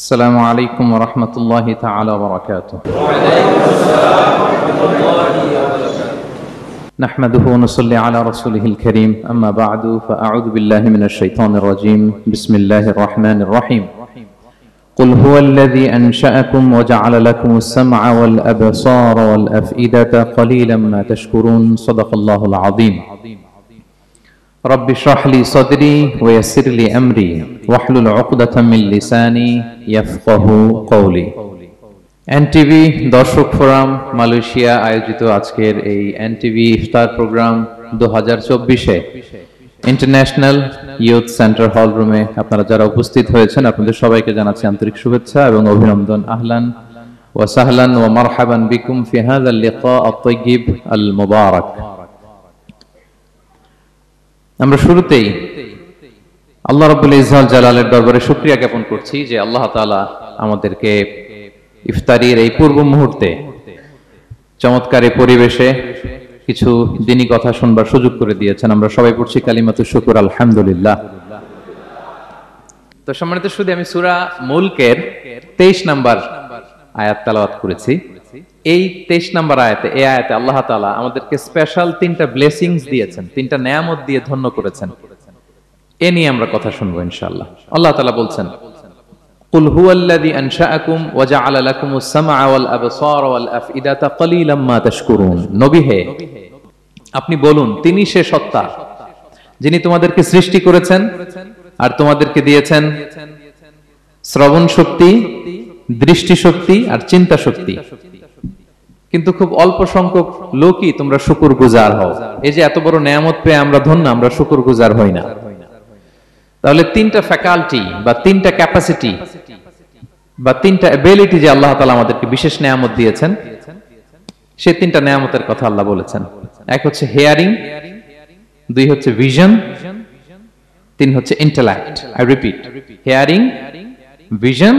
السلام عليكم ورحمة الله تعالى وبركاته. وعليكم السلام ورحمة الله وبركاته. نحمده ونصلي على رسوله الكريم. أما بعد فأعوذ بالله من الشيطان الرجيم. بسم الله الرحمن الرحيم. قل هو الذي أنشأكم وجعل لكم السمع والأبصار والأفئدة قليلا ما تشكرون. صدق الله العظيم. رب اشرح لي صدري ويسر لي أمري واحلل عقدة من لساني يفقه قولي. NTV দর্শক forum Malaysia আয়োজিত আজকের এই এনটিভি ইফতার প্রোগ্রাম 2024-এ ইন্টারন্যাশনাল ইয়ুথ সেন্টার হল রুমে আপনারা যারা উপস্থিত হয়েছেন আপনাদের সবাইকে জানাচ্ছি আন্তরিক শুভেচ্ছা এবং অভিনন্দন। আহলান ওয়া সাহলান ওয়া মারহাবান বিকুম ফি হাযাল লিকা আত-তাইয়িব আল মুবারাক। আমরা শুরুতেই আল্লাহ রাব্বুল ইজ্জাত জালালের দরবারে শুকরিয়া জ্ঞাপন করছি যে আল্লাহ তাআলা আমাদেরকে ইফতারির এই পূর্ব মুহূর্তে চমৎকার পরিবেশে কিছু দিনী কথা শুনবার সুযোগ করে দিয়েছেন। আমরা সবাই পড়ছি কালিমাতুশ শুকর আলহামদুলিল্লাহ। তো সম্মানিত শুধু আমি সূরা মুলকের 23 নম্বর আয়াত তেলাওয়াত করেছি। এই 23 নম্বর আয়াতে এই আয়াতে আল্লাহ তাআলা আমাদেরকে স্পেশাল 3টা ব্লেসিংস দিয়েছেন, 3টা নেয়ামত দিয়ে ধন্য করেছেন। এ নিয়ে আমরা কথা শুনবো ইনশাআল্লাহ। আল্লাহ তাআলা বলছেন কুল হুয়াল্লাযী আনশাআকুম ওয়া জাআলা লাকুমুস সামআ ওয়াল আবসারা ওয়াল আফইদাতা ক্বালীলাম মা তাশকুরুন। নবী হে আপনি বলুন তিনি সে সত্তা যিনি তোমাদেরকে সৃষ্টি করেছেন আর তোমাদেরকে দিয়েছেন শ্রবণ শক্তি, দৃষ্টি শক্তি আর চিন্তা শক্তি, কিন্তু খুব অল্প সংখ্যক লোকই তোমরা শুকরগুজার হও। এই যে এত বড় নেয়ামত পেয়ে আমরা ধন্য, আমরা শুকরগুজার হই না। তাহলে 3টা ফ্যাকাল্টি বা 3টা ক্যাপাসিটি বা 3টা এবিলিটি যে আল্লাহ তাআলা আমাদেরকে বিশেষ নেয়ামত দিয়েছেন, সেই 3টা নেয়ামতের কথা আল্লাহ বলেছেন। এক হচ্ছে হিয়ারিং, 2 হচ্ছে ভিশন, 3 হচ্ছে intellect. I repeat, hearing, vision,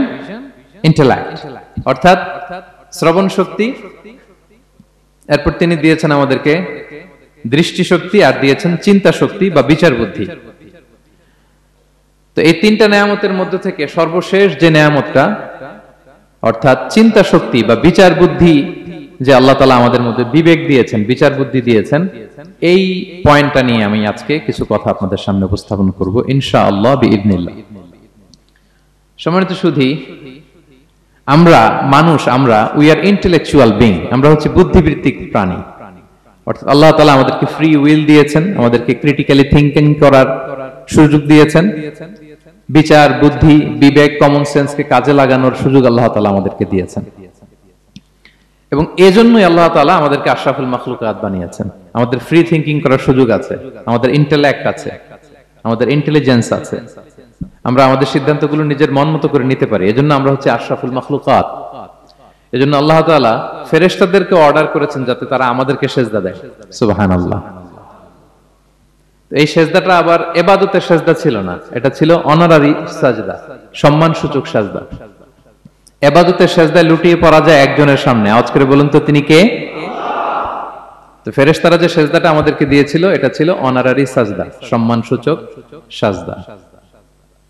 intellect, অর্থাৎ শ্রবণ শক্তি, এরপর তিনি দিয়েছেন আমাদেরকে দৃষ্টি শক্তি আর দিয়েছেন চিন্তা শক্তি বা বিচার বুদ্ধি। তো এই 3টা নেয়ামতের মধ্যে থেকে সর্বশেষ যে নেয়ামতটা অর্থাৎ চিন্তা শক্তি বা বিচার বুদ্ধি, যে আল্লাহ তাআলা আমাদের মধ্যে বিবেক দিয়েছেন, বিচার বুদ্ধি দিয়েছেন, এই পয়েন্টটা নিয়ে আমি আজকে কিছু কথা আপনাদের সামনে উপস্থাপন করব ইনশাআল্লাহ বিইذنিল্লাহ। সম্মানিত সুধী, আমরা মানুষ, আমরা উই আর ইন্টেলেকচুয়াল বিং, আমরা হচ্ছে বুদ্ধিবৃত্তিক প্রাণী। অর্থাৎ আল্লাহ তাআলা আমাদেরকে ফ্রি উইল দিয়েছেন, আমাদেরকে ক্রিটিক্যালি থিংকিং করার সুযোগ দিয়েছেন, বিচার বুদ্ধি বিবেক কমন সেন্সকে কাজে লাগানোর সুযোগ আল্লাহ তাআলা আমাদেরকে দিয়েছেন। এবং এজন্যই আল্লাহ তাআলা আমাদেরকে আশরাফুল মাখলুকাত বানিয়েছেন। আমাদের ফ্রি থিংকিং করার সুযোগ আছে, আমাদের ইন্টেলেক্ট আছে, আমাদের ইন্টেলিজেন্স আছে, আমরা আমাদের সিদ্ধান্তগুলো নিজের মন মতো করে নিতে পারি। এজন্য আমরা হচ্ছে আশরাফুল মাখলুকাত। এজন্য আল্লাহ তাআলা ফেরেশতাদেরকে অর্ডার করেছেন যাতে তারা আমাদেরকে সিজদা দেয়। সুবহানাল্লাহ। এই সিজদাটা আবার ইবাদতের সিজদা ছিল না, এটা ছিল অনারারি সাজদা, সম্মানসূচক সাজদা। ইবাদতের সিজদায় লুটিয়ে পড়া যায় একজনের সামনে। আওয়াজ করে বলুন তো তিনি কে? তো ফেরেশতারা যে সিজদাটা আমাদেরকে দিয়েছিল এটা ছিল অনারারি সাজদা, সম্মানসূচক সাজদা।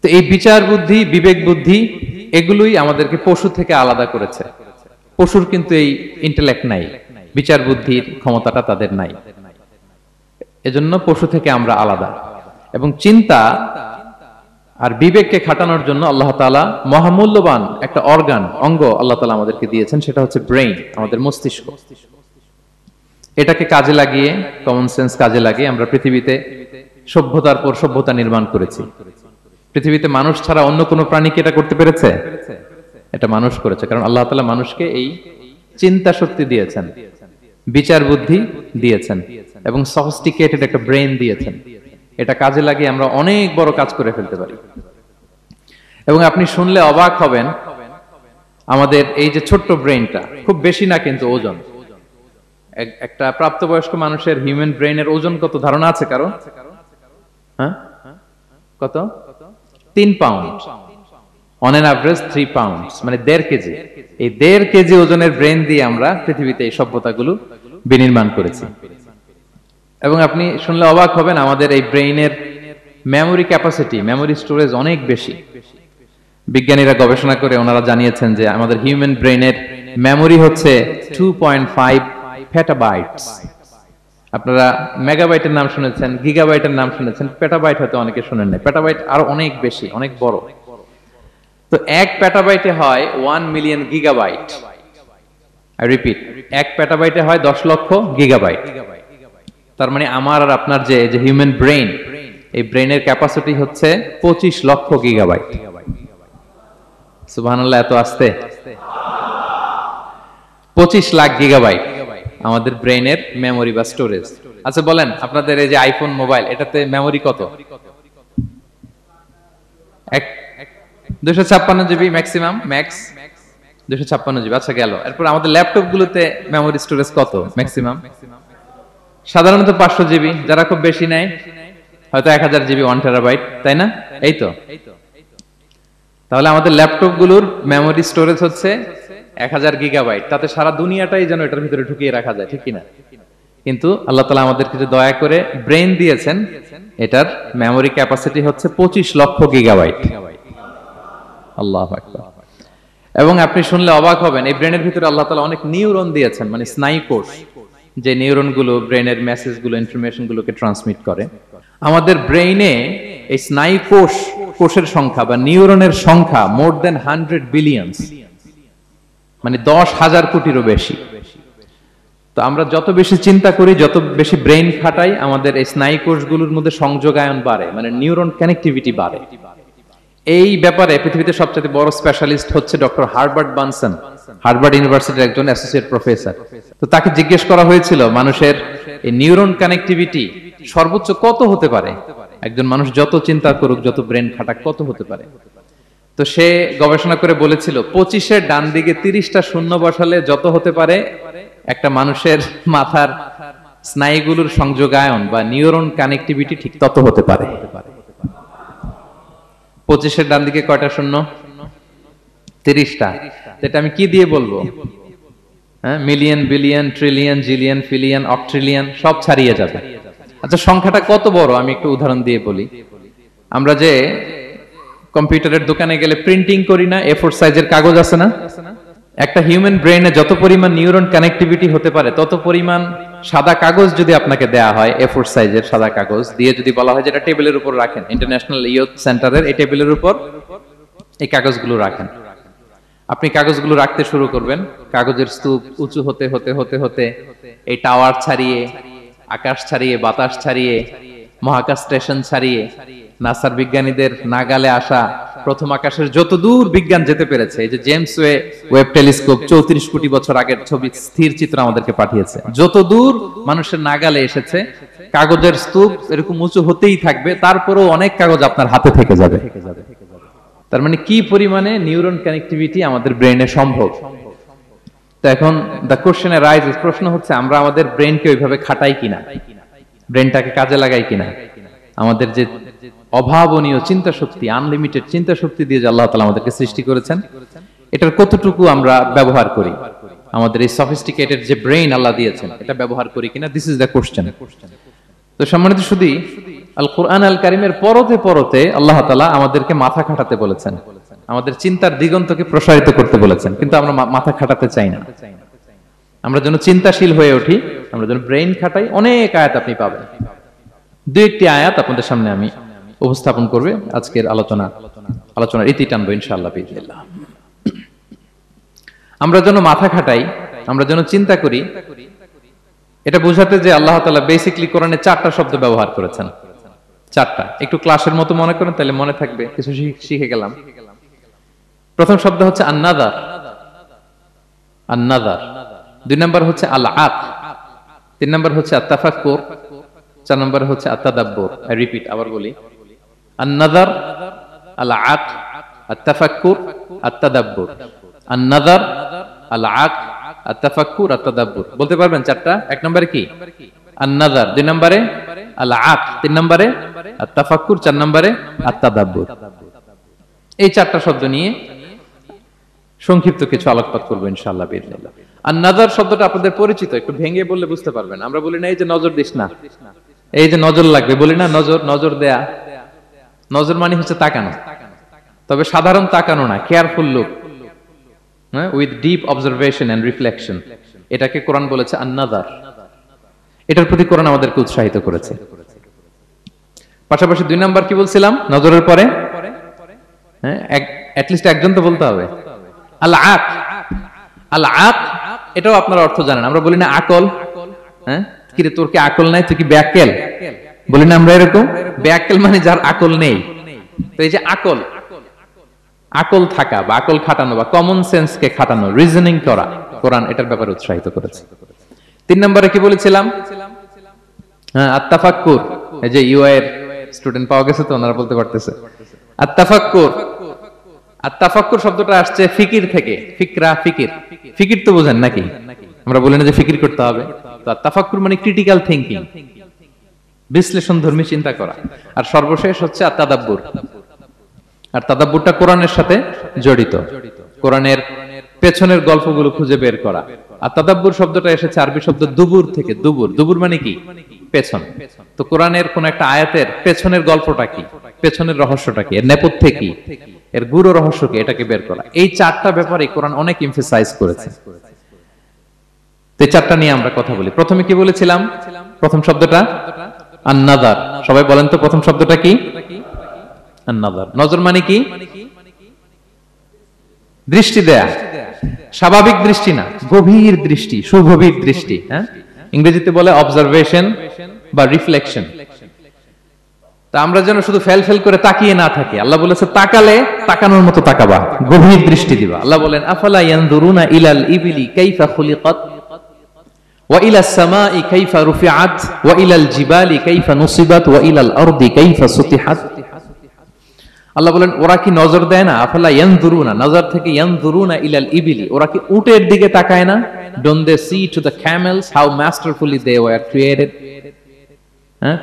তো এই বিচার বুদ্ধি বিবেক বুদ্ধি এগুলোই আমাদেরকে পশু থেকে আলাদা করেছে। পশুর কিন্তু এই ইন্টেলেক্ট নাই, বিচার বুদ্ধির ক্ষমতাটা তাদের নাই, এজন্য পশু থেকে আমরা আলাদা। এবং চিন্তা আর বিবেককে খাটানোর জন্য আল্লাহ তাআলা মহামূল্যবান একটা অঙ্গ আল্লাহ তাআলা আমাদেরকে দিয়েছেন, সেটা হচ্ছে ব্রেইন, আমাদের মস্তিষ্ক। এটাকে কাজে লাগিয়ে, কমন সেন্স কাজে লাগিয়ে আমরা পৃথিবীতে সভ্যতার পর সভ্যতা নির্মাণ করেছি। পৃথিবীতে মানুষ ছাড়া অন্য কোনো প্রাণী কি এটা করতে পেরেছে? এটা মানুষ করেছে, কারণ আল্লাহ তাআলা মানুষকে এই চিন্তা শক্তি দিয়েছেন, বিচার বুদ্ধি দিয়েছেন এবং সফিস্টিকেটেড একটা ব্রেন দিয়েছেন। এটা কাজে লাগিয়ে আমরা অনেক বড় কাজ করে ফেলতে পারি। এবং আপনি শুনলে অবাক হবেন, আমাদের এই যে ছোট্ট ব্রেনটা, খুব বেশি না কিন্তু ওজন, একটা প্রাপ্তবয়স্ক মানুষের হিউম্যান ব্রেনের ওজন কত ধারণা আছে কারো? হ্যাঁ, কত? 3 pound, on an average 3 pounds, মানে 1.5 কেজি। এই 1.5 কেজি ওজনের ব্রেন দিয়ে আমরা পৃথিবীতে এই সভ্যতাগুলো বিনির্মাণ করেছি। এবং আপনি শুনলে অবাক হবেন, আমাদের এই ব্রেইনের মেমোরি ক্যাপাসিটি, মেমোরি স্টোরেজ অনেক বেশি। বিজ্ঞানীরা গবেষণা করে ওনারা জানিয়েছেন যে আমাদের হিউম্যান ব্রেনের মেমোরি হচ্ছে 2.5 পেটাবাইটস। আপনারা মেগাবাইটের নাম শুনেছেন, গিগাবাইটের নাম শুনেছেন, পেটাবাইট হয়তো অনেকে শুনেন না। পেটাবাইট আরো অনেক বেশি, অনেক বড়। তো 1 পেটাবাইটে হয় 1 মিলিয়ন গিগাবাইট। আই রিপিট, 1 পেটাবাইটে হয় 10 লক্ষ গিগাবাইট। তার মানে আমার আর আপনার যে হিউম্যান ব্রেন, এই ব্রেনের ক্যাপাসিটি হচ্ছে 25 লক্ষ গিগাবাইট। সুবহানাল্লাহ, এত আস্তে। 25 লাখ গিগাবাইট আমাদের ব্রেনের মেমোরি বা স্টোরেজ। আচ্ছা বলেন, আপনাদের এই যে আইফোন মোবাইল, এটাতে মেমোরি কত? 256 জিবি ম্যাক্সিমাম, ম্যাক্স 256 জিবি। আচ্ছা গেল। এরপর আমাদের ল্যাপটপ গুলোতে মেমোরি স্টোরেজ কত ম্যাক্সিমাম? সাধারণত 500 জিবি, যারা খুব বেশি নেয় হয়তো 1000 জিবি, 1 টেরাবাইট, তাই না? এই তো। তাহলে আমাদের ল্যাপটপ গুলোর মেমোরি স্টোরেজ হচ্ছে 1000 গিগাবাইট। তাতে সারা দুনিয়াটাই যেন এটার ভিতরে ঢুকিয়ে রাখা যায়, ঠিক কিনা? কিন্তু আল্লাহ তাআলা আমাদেরকে যে দয়া করে ব্রেন দিয়েছেন, এটার মেমোরি ক্যাপাসিটি হচ্ছে 25 লক্ষ গিগাবাইট। আল্লাহু আকবার। এবং আপনি শুনলে অবাক হবেন, এই ব্রেনের ভিতরে আল্লাহ তাআলা অনেক নিউরন দিয়েছেন, মানে স্নায়ু কোষ, যে নিউরন গুলো ব্রেনের মেসেজ গুলো, ইনফরমেশন গুলোকে ট্রান্সমিট করে। আমাদের ব্রেইনে এই স্নায়ু কোষের সংখ্যা বা নিউরনের সংখ্যা মোর দেন 100 বিলিয়নস, মানে 10,000 কোটিরও বেশি। তো আমরা যত বেশি চিন্তা করি, যত বেশি ব্রেইন খাটাই, আমাদের এই স্নায়ু কোষগুলোর মধ্যে সংযোগায়ন বাড়ে, মানে নিউরন কানেক্টিভিটি বাড়ে। এই ব্যাপারে পৃথিবীতে সবচেয়ে বড় স্পেশালিস্ট হচ্ছে ডক্টর হার্বার্ট বানসন, হার্ভার্ড ইউনিভার্সিটির একজন অ্যাসোসিয়েট প্রফেসর। তো তাকে জিজ্ঞেস করা হয়েছিল মানুষের এই নিউরন কানেক্টিভিটি সর্বোচ্চ কত হতে পারে, একজন মানুষ যত চিন্তা করুক, যত ব্রেন খাটাক, কত হতে পারে। তো সে গবেষণা করে বলেছিল 25-এর ডান দিকে 30টা শূন্য বসালে যত হতে পারে, একটা মানুষের মাথার স্নায়ুগুলোর সংযোগায়ন বা নিউরন কানেক্টিভিটি ঠিক তত হতে পারে। 25-এর ডান দিকে কয়টা শূন্য? 30টা। এটা আমি কি দিয়ে বলবো? হ্যাঁ, মিলিয়ন, বিলিয়ন, ট্রিলিয়ন, জিলিয়ন, ফিলিয়ন, অক্ট্রিলিয়ন সব ছাড়িয়ে যাবে। আচ্ছা, সংখ্যাটা কত বড় আমি একটু উদাহরণ দিয়ে বলি। আমরা যে কম্পিউটারের দোকানে গেলে প্রিন্টিং করি না, A4 সাইজের কাগজ আছে না? একটা হিউম্যান ব্রেইনে যত পরিমাণ নিউরন কানেক্টিভিটি হতে পারে, তত পরিমাণ সাদা কাগজ যদি আপনাকে দেয়া হয়, A4 সাইজের সাদা কাগজ দিয়ে যদি বলা হয় যে এটা টেবিলের উপর রাখেন, ইন্টারন্যাশনাল ইয়ুথ সেন্টারের এই টেবিলের উপর এই কাগজগুলো রাখেন, আপনি কাগজগুলো রাখতে শুরু করবেন। কাগজের স্তূপ উঁচু হতে হতে হতে হতে এই টাওয়ার ছাড়িয়ে, আকাশ ছাড়িয়ে, বাতাস ছাড়িয়ে, মহাকাশ স্টেশন ছাড়িয়ে, নাসার বিজ্ঞানীদের নাগালে আসা প্রথম আকাশের যত দূর বিজ্ঞান যেতে পেরেছে, এই যে জেমস ওয়েব টেলিস্কোপ 34 কোটি বছর আগের ছবি, স্থির চিত্র আমাদেরকে পাঠিয়েছে, যত দূর মানুষের নাগালে এসেছে, কাগজের স্তূপ এরকম উঁচু হতেই থাকবে, তারপরেও অনেক কাগজ আপনার হাতে থেকে যাবে। তার মানে কি পরিমাণে নিউরন কানেক্টিভিটি আমাদের ব্রেনে সম্ভব। তো এখন দ্য কোশ্চেন রাইজেস, প্রশ্ন হচ্ছে আমরা আমাদের ব্রেনকে ওইভাবে খাটাই কিনা, ব্রেনটাকে কাজে লাগাই কিনা। আমাদের যে অভাবনীয় চিন্তা শক্তি, আনলিমিটেড চিন্তা শক্তি দিয়ে যে আল্লাহ তাআলা আমাদেরকে সৃষ্টি করেছেন, এটার কতটুকু আমরা ব্যবহার করি, আমাদের এই সফিস্টিকেটেড যে ব্রেন আল্লাহ দিয়েছেন, এটা ব্যবহার করি কিনা, দিস ইজ দ্য কোশ্চেন। তো সম্মানিত শুধু আল কোরআন আল কারিমের পরতে পরতে আল্লাহ তাআলা আমাদেরকে মাথা খাটাতে বলেছেন, আমাদের চিন্তার দিগন্তকে প্রসারিত করতে বলেছেন, কিন্তু আমরা মাথা খাটাতে চাই না। আমরা যেন চিন্তাশীল হয়ে উঠি, আমরা যেন ব্রেইন খাটাই। অনেক আয়াত আপনি পাবেন, দুই একটি আয়াত আপনাদের সামনে আমি উপস্থাপন করবে আজকের আলোচনার ইতি টানবো ইনশাআল্লাহ বিইজনিল্লাহ। আমরা যেন মাথা খাটাই, আমরা যেন চিন্তা করি, এটা বোঝাতে যে আল্লাহ তাআলা বেসিক্যালি কোরআনে 4টা শব্দ ব্যবহার করেছেন। 4টা, একটু ক্লাসের মতো মনে করেন, তাহলে মনে থাকবে, কিছু শিখে গেলাম। প্রথম শব্দ হচ্ছে আন-নাযার, আন-নাযার। 2 নম্বর হচ্ছে আল-আক, 3 নম্বর হচ্ছে আত-তাফাক্কুর, 4 নম্বর হচ্ছে আত-তাদাব্বুর। আই রিপিট, আবার বলি, আন-নাযার, আল-আক, আত-তাফাক্কুর, আত-তাদাব্বুর। আন-নাযার, আল-আক, আত-তাফাক্কুর, আত-তাদাব্বুর। বলতে পারবেন 4টা? 1 নম্বরে কি? আন-নাযার, 2 নম্বরে আল-আক, 3 নম্বরে আত-তাফাক্কুর, 4 নম্বরে আত-তাদাব্বুর। এই 4টা শব্দ নিয়ে সংক্ষিপ্ত কিছু আলোকপাত করবো ইনশাআল্লাহ বিইজনিল্লাহ। আন-নাযার শব্দটা আপনাদের পরিচিত, একটু ভেঙে বললে বুঝতে পারবেন। আমরা বলি না এই যে নজর দিস না, এই যে নজর লাগবে, বলি না নজর, নজর দেয়া। নজর মানে হচ্ছে তাকানো। তবে সাধারণ তাকানো না, careful look, with deep observation and reflection, এটাকে কোরআন বলেছে আন-নাযার। এটার প্রতি কোরআন আমাদেরকে উৎসাহিত করেছে। পাশাপাশি 2 নাম্বার কি বলছিলাম নজরের পরে? অ্যাটলিস্ট একজন তো বলতে হবে, আল-আক। আল-আক এটাও আপনার অর্থ জানেন। আমরা বলি না আকল, কিরে তোর কি আকল নাই, তুই কি ব্যাককেল, বলি না আমরা এরকম? ব্যাককেল মানে যার আকল নেই। তো এই যে আকল, আকল থাকা বা আকল খাটানো বা কমন সেন্স কে খাটানো, রিজনিং করা, কোরআন এটার ব্যাপারে উৎসাহিত করেছে। 3 নম্বরে কি বলেছিলাম? আত-তাফাক্কুর। এই যে ইউআই এর স্টুডেন্ট পাওয়া গেছে তো, ওনারা বলতে পারতেছে আত-তাফাক্কুর। আত-তাফাক্কুর শব্দটা আসছে ফিকির থেকে। ফিকরা, ফিকির। ফিকির তো বোঝেন নাকি? আমরা বলি না যে ফিকির করতে হবে? তো আত-তাফাক্কুর মানে ক্রিটিক্যাল থিংকিং, বিশ্লেষণধর্মী চিন্তা করা। আর সর্বশেষ হচ্ছে আত-তাদাব্বুর। আর তাদাব্বুরটা কোরআনের সাথে জড়িত, কোরআনের পেছনের গল্পগুলো খুঁজে বের করা। আর তাদাব্বুর শব্দটা এসেছে আরবি শব্দ দুবুর থেকে। দুবুর, দুবুর মানে কি? পেছন। তো কোরআনের কোন একটা আয়াতের পেছনের গল্পটা কি, পেছনের রহস্যটা কি, এর নেপথ্যে কি, এর গূঢ় রহস্য কি, এটাকে বের করা। এই 4টা ব্যাপারে কোরআন অনেক এমফাসাইজ করেছে। তো এই 4টা নিয়ে আমরা কথা বলি। প্রথমে কি বলেছিলাম? প্রথম শব্দটা আন-নাযার। সবাই বলেন তো প্রথম শব্দটা কি? আন-নাযার। নজর মানে কি? দৃষ্টি দেয়া, স্বাভাবিক দৃষ্টি না, গভীর দৃষ্টি, সুগভীর দৃষ্টি। ইংরেজিতে বলে অবজারভেশন বা রিফ্লেকশন। তা আমরা যেন শুধু ফেল ফেল করে তাকিয়ে না থাকি। আল্লাহ বলেছে তাকালে তাকানোর মতো তাকাবা, গভীর দৃষ্টি দিবা। আল্লাহ বলেন আফালা ইয়ানজুরুনা ইলাল ইবিলি কাইফা খুলিকাত ওয়া ইলাস সামাই কাইফা রুফিআত ওয়া ইলাল জিবালি কাইফা নুসিবাত ওয়া ইলাল আরদি কাইফা সুতিহাত। আল্লাহ বলেন ওরা কি নজর দেয় না? আফালা ইয়ানজুরুনা, নজর থেকে ইয়ানজুরুনা ইলাল ইবিলি, ওরা কি উটের দিকে তাকায় না? Don't they see to the camels how masterfully they were created.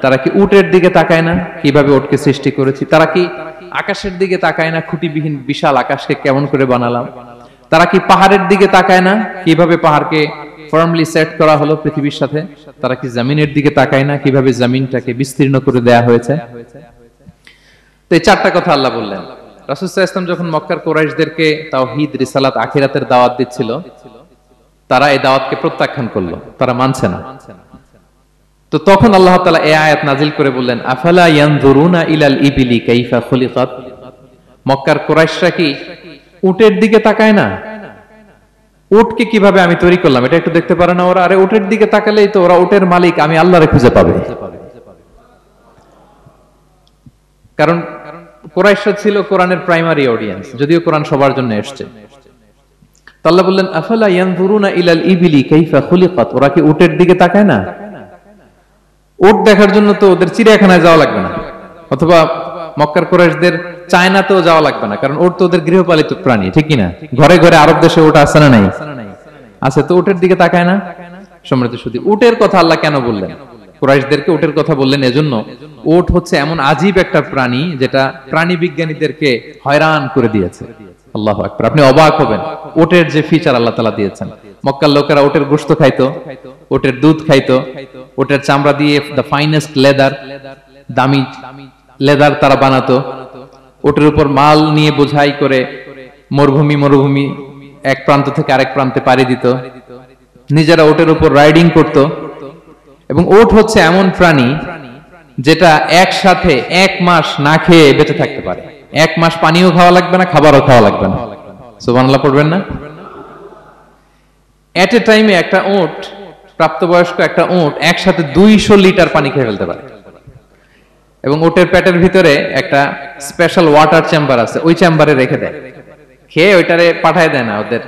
তারা কি উটের দিকে তাকায় না, কিভাবে উটকে সৃষ্টি করেছি? তারা কি আকাশের দিকে তাকায় না, খুঁটিবিহীন বিশাল আকাশকে কেমন করে বানালাম? তারা কি পাহাড়ের দিকে তাকায় না, কিভাবে পাহাড়কে ফার্মলি সেট করা হলো পৃথিবীর সাথে? তারা কি জমিনের দিকে তাকায় না, কিভাবে জমিনটাকে বিস্তীর্ণ করে দেয়া হয়েছে? তো এই 4টা কথা আল্লাহ বললেন। রাসূল সাল্লাল্লাহু আলাইহি ওয়াসাল্লাম যখন মক্কার কুরাইশদেরকে তাওহীদ, রিসালাত, আখিরাতের দাওয়াত দিচ্ছিল, তারা এই দাওয়াতকে প্রত্যাখ্যান করলো, তারা মানছে না। তো তখন আল্লাহ তাআলা এই আয়াত নাজিল করে বললেন আফালা ইয়ানজুরুনা ইলাল ইবিলি কাইফা খুলিকাত। মক্কার কুরাইশরা কি উটের দিকে তাকায় না? উটকে কিভাবে আমি তৈরি করলাম এটা একটু দেখতে পারে না ওরা? আরে উটের দিকে তাকালেই তো ওরা উটের মালিক আমি আল্লাহরে খুঁজে পাবে। কারণ কুরাইশরা ছিল কোরআনের প্রাইমারি অডিয়েন্স, যদিও কোরআন সবার জন্য এসেছে। আল্লাহ বললেন আফালা ইয়ানজুরুনা ইলাল ইবিলি কাইফা খুলিকাত। ওরা কি উটের দিকে তাকায় না? উট দেখার জন্য তো ওদের চিড়িয়াখানায় যাওয়া লাগবে না, অথবা মক্কার কুরাইশদের চায়নাতেও যাওয়া লাগবে না, কারণ উট তো ওদের গৃহপালিত প্রাণী, ঠিক কি না? ঘরে ঘরে আরব দেশে উট আছে না নাই? আছে। তো উটের দিকে তাকায় না। সম্মানিত সুধী, উটের কথা আল্লাহ কেন বললেন? কুরাইশদেরকে উটের কথা বললেন এজন্য, উট হচ্ছে এমন আজীব একটা প্রাণী যেটা প্রাণী বিজ্ঞানীদেরকে হয়রান করে দিয়েছে। আল্লাহু আকবার। আপনি অবাক হবেন উটের যে ফিচার আল্লাহ তাআলা দিয়েছেন। মক্কার লোকেরা উটের গোশত খাইতো, উটের দুধ খাইতো, উটের চামড়া দিয়ে দ্য ফাইনেস্ট লেদার, দামি লেদার তারা বানাতো। উটের উপর মাল নিয়ে বোঝাই করে মরুভূমি এক প্রান্ত থেকে আরেক প্রান্তে পাড়ি দিত, নিজেরা উটের উপর রাইডিং করত। এবং উট হচ্ছে এমন প্রাণী যেটা একসাথে 1 মাস না খেয়ে বেঁচে থাকতে পারে। 1 মাস পানিও খাওয়া লাগবে না, খাবারও খাওয়া লাগবে না। সুবহানাল্লাহ পড়বেন না? এট এ টাইমে একটা উট, প্রাপ্তবয়স্ক একটা উট একসাথে 200 লিটার পানি খেয়ে ফেলতে পারে। এবং উটের পেটের ভিতরে একটা স্পেশাল ওয়াটার চেম্বার আছে, ওই চেম্বারে রেখে দেয়, খেয়ে ওইটারে পাঠায় দেয় না ওদের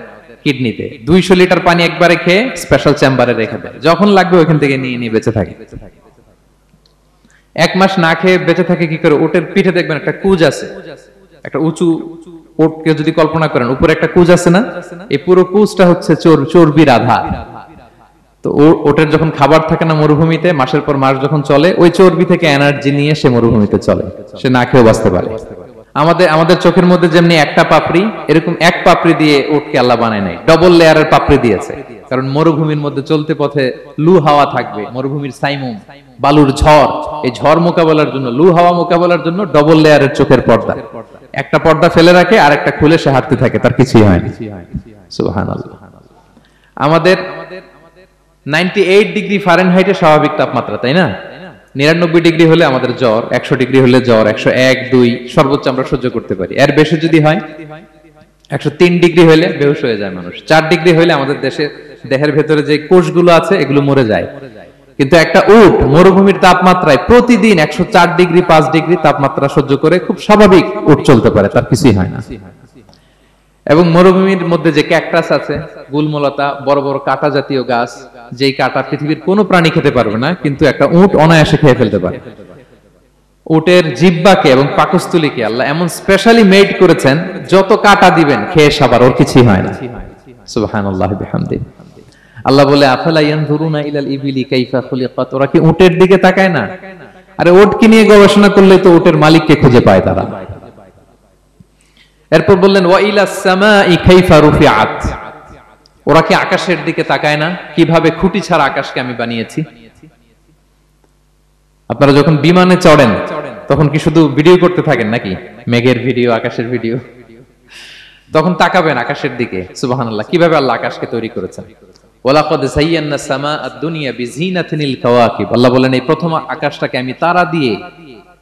কিডনিতে। 200 লিটার পানি একবারে খেয়ে স্পেশাল চেম্বারে রেখে দেয়, যখন লাগবে ওইখান থেকে নিয়ে নিয়ে বেঁচে থাকে। 1 মাস না খেয়ে বেঁচে থাকে কি করে? উটের পিঠে দেখবেন একটা কুজ আছে, একটা উঁচু উটকে যদি কল্পনা করেন, উপরে একটা কুজ আছে না? এই পুরো কুজটা হচ্ছে চর্বির আধার। তো ওটের যখন খাবার থাকে না মরুভূমিতে, মাসের পর মাস যখন চলে, ওই চর্বি থেকে এনার্জি নিয়ে সে মরুভূমিতে চলে, সে না খেয়েও বাঁচতে পারে। আমাদের চোখের মধ্যে যেমনি একটা পাপড়ি, এরকম এক পাপড়ি দিয়ে উটকে আল্লাহ বানায় নাই, ডবল লেয়ারের পাপড়ি দিয়েছে। কারণ মরুভূমির মধ্যে চলতে পথে লু হাওয়া থাকবে, মরুভূমির সাইমুম, বালুর ঝড়, এই ঝড় মোকাবেলার জন্য, লু হাওয়া মোকাবেলার জন্য ডবল লেয়ারের চোখের পর্দা। একটা পর্দা ফেলে রাখে আর একটা খুলে সে হাঁটতে থাকে, তার কিছুই হয় না। সুবহানাল্লাহ। আমাদের 98 ডিগ্রি ফারেনহাইটে স্বাভাবিক তাপমাত্রা, তাই না? 99 ডিগ্রি হলে আমাদের জ্বর, 100 ডিগ্রি হলে জ্বর, 101, 2 সর্বোচ্চ আমরা সহ্য করতে পারি। এর বেশি যদি হয় 103 ডিগ্রি হলে বেহুশ হয়ে যায় মানুষ। 4 ডিগ্রি হলে আমাদের দেহের ভেতরে যে কোষগুলো আছে এগুলো মরে যায়। কিন্তু একটা উট মরুভূমির তাপমাত্রায় প্রতিদিন 104 ডিগ্রি 5 ডিগ্রি তাপমাত্রা সহ্য করে খুব স্বাভাবিক উট চলতে পারে, তার কিছুই হয় না। এবং মরুভূমির মধ্যে যে ক্যাকটাস আছে, গুলমলতা, বড় বড় কাঁটা জাতীয় গাছ, যেই কাঁটা পৃথিবীর কোনো প্রাণী খেতে পারবে না, কিন্তু একটা উট অনায়াসে খেয়ে ফেলতে পারে। উটের জিহ্বাকে এবং পাকস্থলীকে আল্লাহ এমন স্পেশালি মেড করেছেন, যত কাঁটা দিবেন খেয়ে সাবার ওর কিছুই হয় না। সুবহানাল্লাহি বিহামদি। আল্লাহ বলে আফালা ইয়ানজুরুনা ইলাল ইবিলি কাইফা খুলিকাত, ওরা কি উটের দিকে তাকায় না? আরে উটকে নিয়ে গবেষণা করলে তো উটের মালিককে খুঁজে পায় তারা। এরপর বললেন ওয়া ইলাস সামাই কাইফা রুফিআত, ওরা কি আকাশের দিকে তাকায় না? কিভাবে খুঁটি ছাড়া আকাশকে আমি বানিয়েছি। আপনারা যখন বিমানে চড়েন তখন কি শুধু ভিডিও করতে থাকেন নাকি? মেঘের ভিডিও, আকাশের ভিডিও, তখন তাকাবেন আকাশের দিকে। সুবহানাল্লাহ, কিভাবে আল্লাহ আকাশকে তৈরি করেছেন। ওয়ালাকাদ যায়্যানা সামাআদ দুনিয়া বিজিনাতিল কাওয়াকিব, আল্লাহ বলেন এই প্রথম আকাশটাকে আমি তারা দিয়ে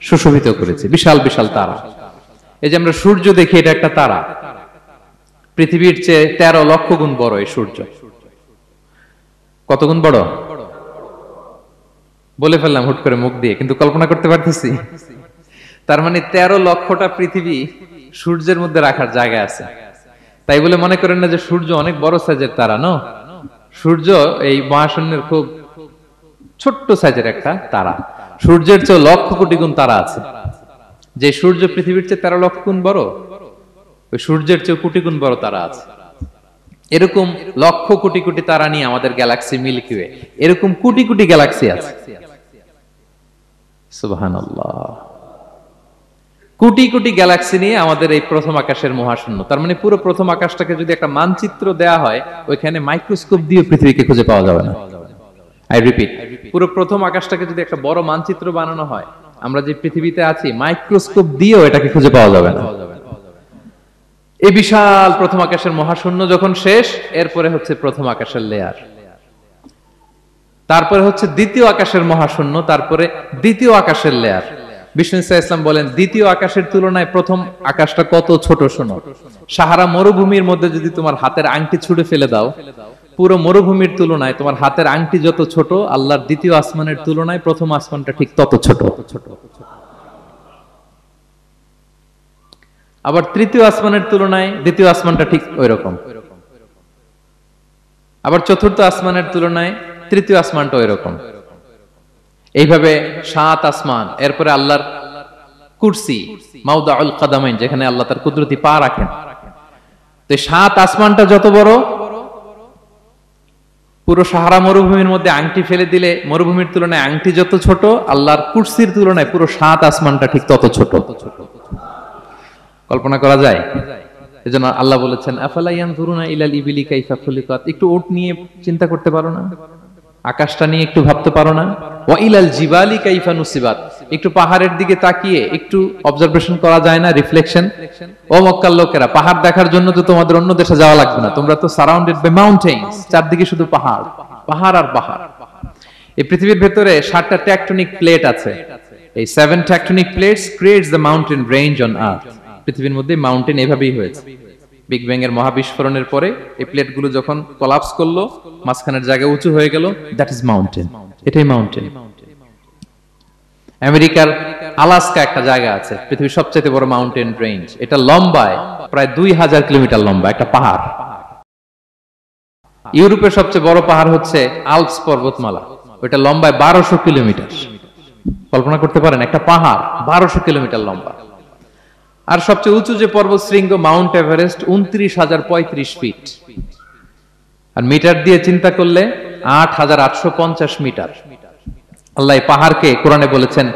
সুশোভিত করেছি, বিশাল বিশাল তারা। এই যে আমরা সূর্য দেখি, এটা একটা তারা, পৃথিবীর চেয়ে 13 লক্ষ গুণ বড় এই সূর্য। কত গুণ বড় বলে ফেললাম হুট করে মুখ দিয়ে, কিন্তু কল্পনা করতে পারতেছি। তার মানে 13 লক্ষটা পৃথিবী সূর্যের মধ্যে রাখার জায়গা আছে। তাই বলে মনে করেন না যে সূর্য অনেক বড় সাইজের তারা, না। সূর্য এই মহাশূন্যের খুব ছোট্ট সাইজের একটা তারা। সূর্যের চেয়ে লক্ষ কোটি গুণ তারা আছে। যে সূর্য পৃথিবীর চেয়ে 13 লক্ষ গুণ বড়, ওই সূর্যের চেয়ে কোটি গুণ বড় তারা আছে। এরকম লক্ষ কোটি কোটি তারা নিয়ে আমাদের গ্যালাক্সি মিল্কি ওয়ে, এরকম কোটি কোটি গ্যালাক্সি আছে। সুবহানাল্লাহ, কোটি কোটি গ্যালাক্সি নিয়ে আমাদের এই প্রথম আকাশের মহাশূন্য। তার মানে পুরো প্রথম আকাশটাকে যদি একটা মানচিত্র দেয়া হয়, ওইখানে মাইক্রোস্কোপ দিয়ে পৃথিবীকে খুঁজে পাওয়া যাবে না। আই রিপিট, পুরো প্রথম আকাশটাকে যদি একটা বড় মানচিত্র বানানো হয়, আমরা যে পৃথিবীতে আছি মাইক্রোস্কোপ দিয়েও এটাকে খুঁজে পাওয়া যাবে না। এই বিশাল প্রথম আকাশের মহাশূন্য যখন শেষ, এরপরে হচ্ছে প্রথম আকাশের লেয়ার, তারপরে হচ্ছে দ্বিতীয় আকাশের মহাশূন্য, তারপরে দ্বিতীয় আকাশের লেয়ার। বিষ্ণু ইসলাম বলেন দ্বিতীয় আকাশের তুলনায় প্রথম আকাশটা কত ছোট শোনো। সাহারা মরুভূমির মধ্যে যদি তোমার হাতের আংটি ছুঁড়ে ফেলে দাও, পুরো মরুভূমির তুলনায় তোমার হাতের আংটি যত ছোট, আল্লাহর দ্বিতীয় আসমানের তুলনায় প্রথম আসমানটা ঠিক তত ছোট। আবার তৃতীয় আসমানের তুলনায় দ্বিতীয় আসমানটা ঠিক ওই রকম। আবার চতুর্থ আসমানের তুলনায় তৃতীয় আসমানটা ওই রকম। এইভাবে 7 আসমান। এরপরে আল্লাহর কুরসি, মাউদাউল কাদামাইন, যেখানে আল্লাহ তার কুদরতি পা রাখেন। তো 7 আসমানটা যত বড়, পুরো সাহারা মরুভূমির মধ্যে আংটি ফেলে দিলে মরুভূমির তুলনায় আংটি যত ছোট, আল্লাহর কুরসির তুলনায় পুরো 7 আসমানটা ঠিক তত ছোট। কল্পনা করা যায়? এজন্য আল্লাহ বলেছেন আফালা ইয়ানজুরুনা ইলাল ইবিলি কাইফা খুলিকাত, একটু উট নিয়ে চিন্তা করতে পারো না? আকাশটা নিয়ে একটু ভাবতে পারো না? ওয়া ইলাল জিবালি কাইফা নুসিবাত, একটু পাহাড়ের দিকে তাকিয়ে একটু অবজারভেশন করা যায় না, রিফ্লেকশন। ও মক্কার লোকেরা, পাহাড় দেখার জন্য তো তোমাদের অন্য দেশে যাওয়া লাগবে না, তোমরা তো সারাউন্ডেড বাই মাউন্টেন্স, চারদিকে শুধু পাহাড়, পাহাড় আর পাহাড়। এই পৃথিবীর ভেতরে 7টা টেকটনিক প্লেট আছে। এই 7 tectonic plates creates the mountain range on earth. পৃথিবীর মধ্যে মাউন্টেন এভাবেই হয়েছে। বিগ ব্যাং এর মহাবিস্ফোরণের পরে এই প্লেটগুলো যখন কোলাপস করলো, মাঝখানের জায়গা উঁচু হয়ে গেল, দ্যাট ইজ মাউন্টেন। এটাই মাউন্টেন। আমেরিকার আলাস্কা একটা জায়গা আছে, পৃথিবীর সবচেয়ে বড় মাউন্টেন রেঞ্জ। এটা লম্বায় প্রায় 2000 কিলোমিটার লম্বা একটা পাহাড়। ইউরোপের সবচেয়ে বড় পাহাড় হচ্ছে আল্পস পর্বতমালা, ওটা লম্বায় 1200 কিলোমিটার। কল্পনা করতে পারেন, একটা পাহাড় 1200 কিলোমিটার লম্বা। আর সবচেয়ে উঁচু যে পর্বত শৃঙ্গ মাউন্ট এভারেস্ট 29,035 ফিট। আর মিটার দিয়ে চিন্তা করলে 8,850 মিটার। আল্লাহ পাহাড়কে কোরআনে বলেছেন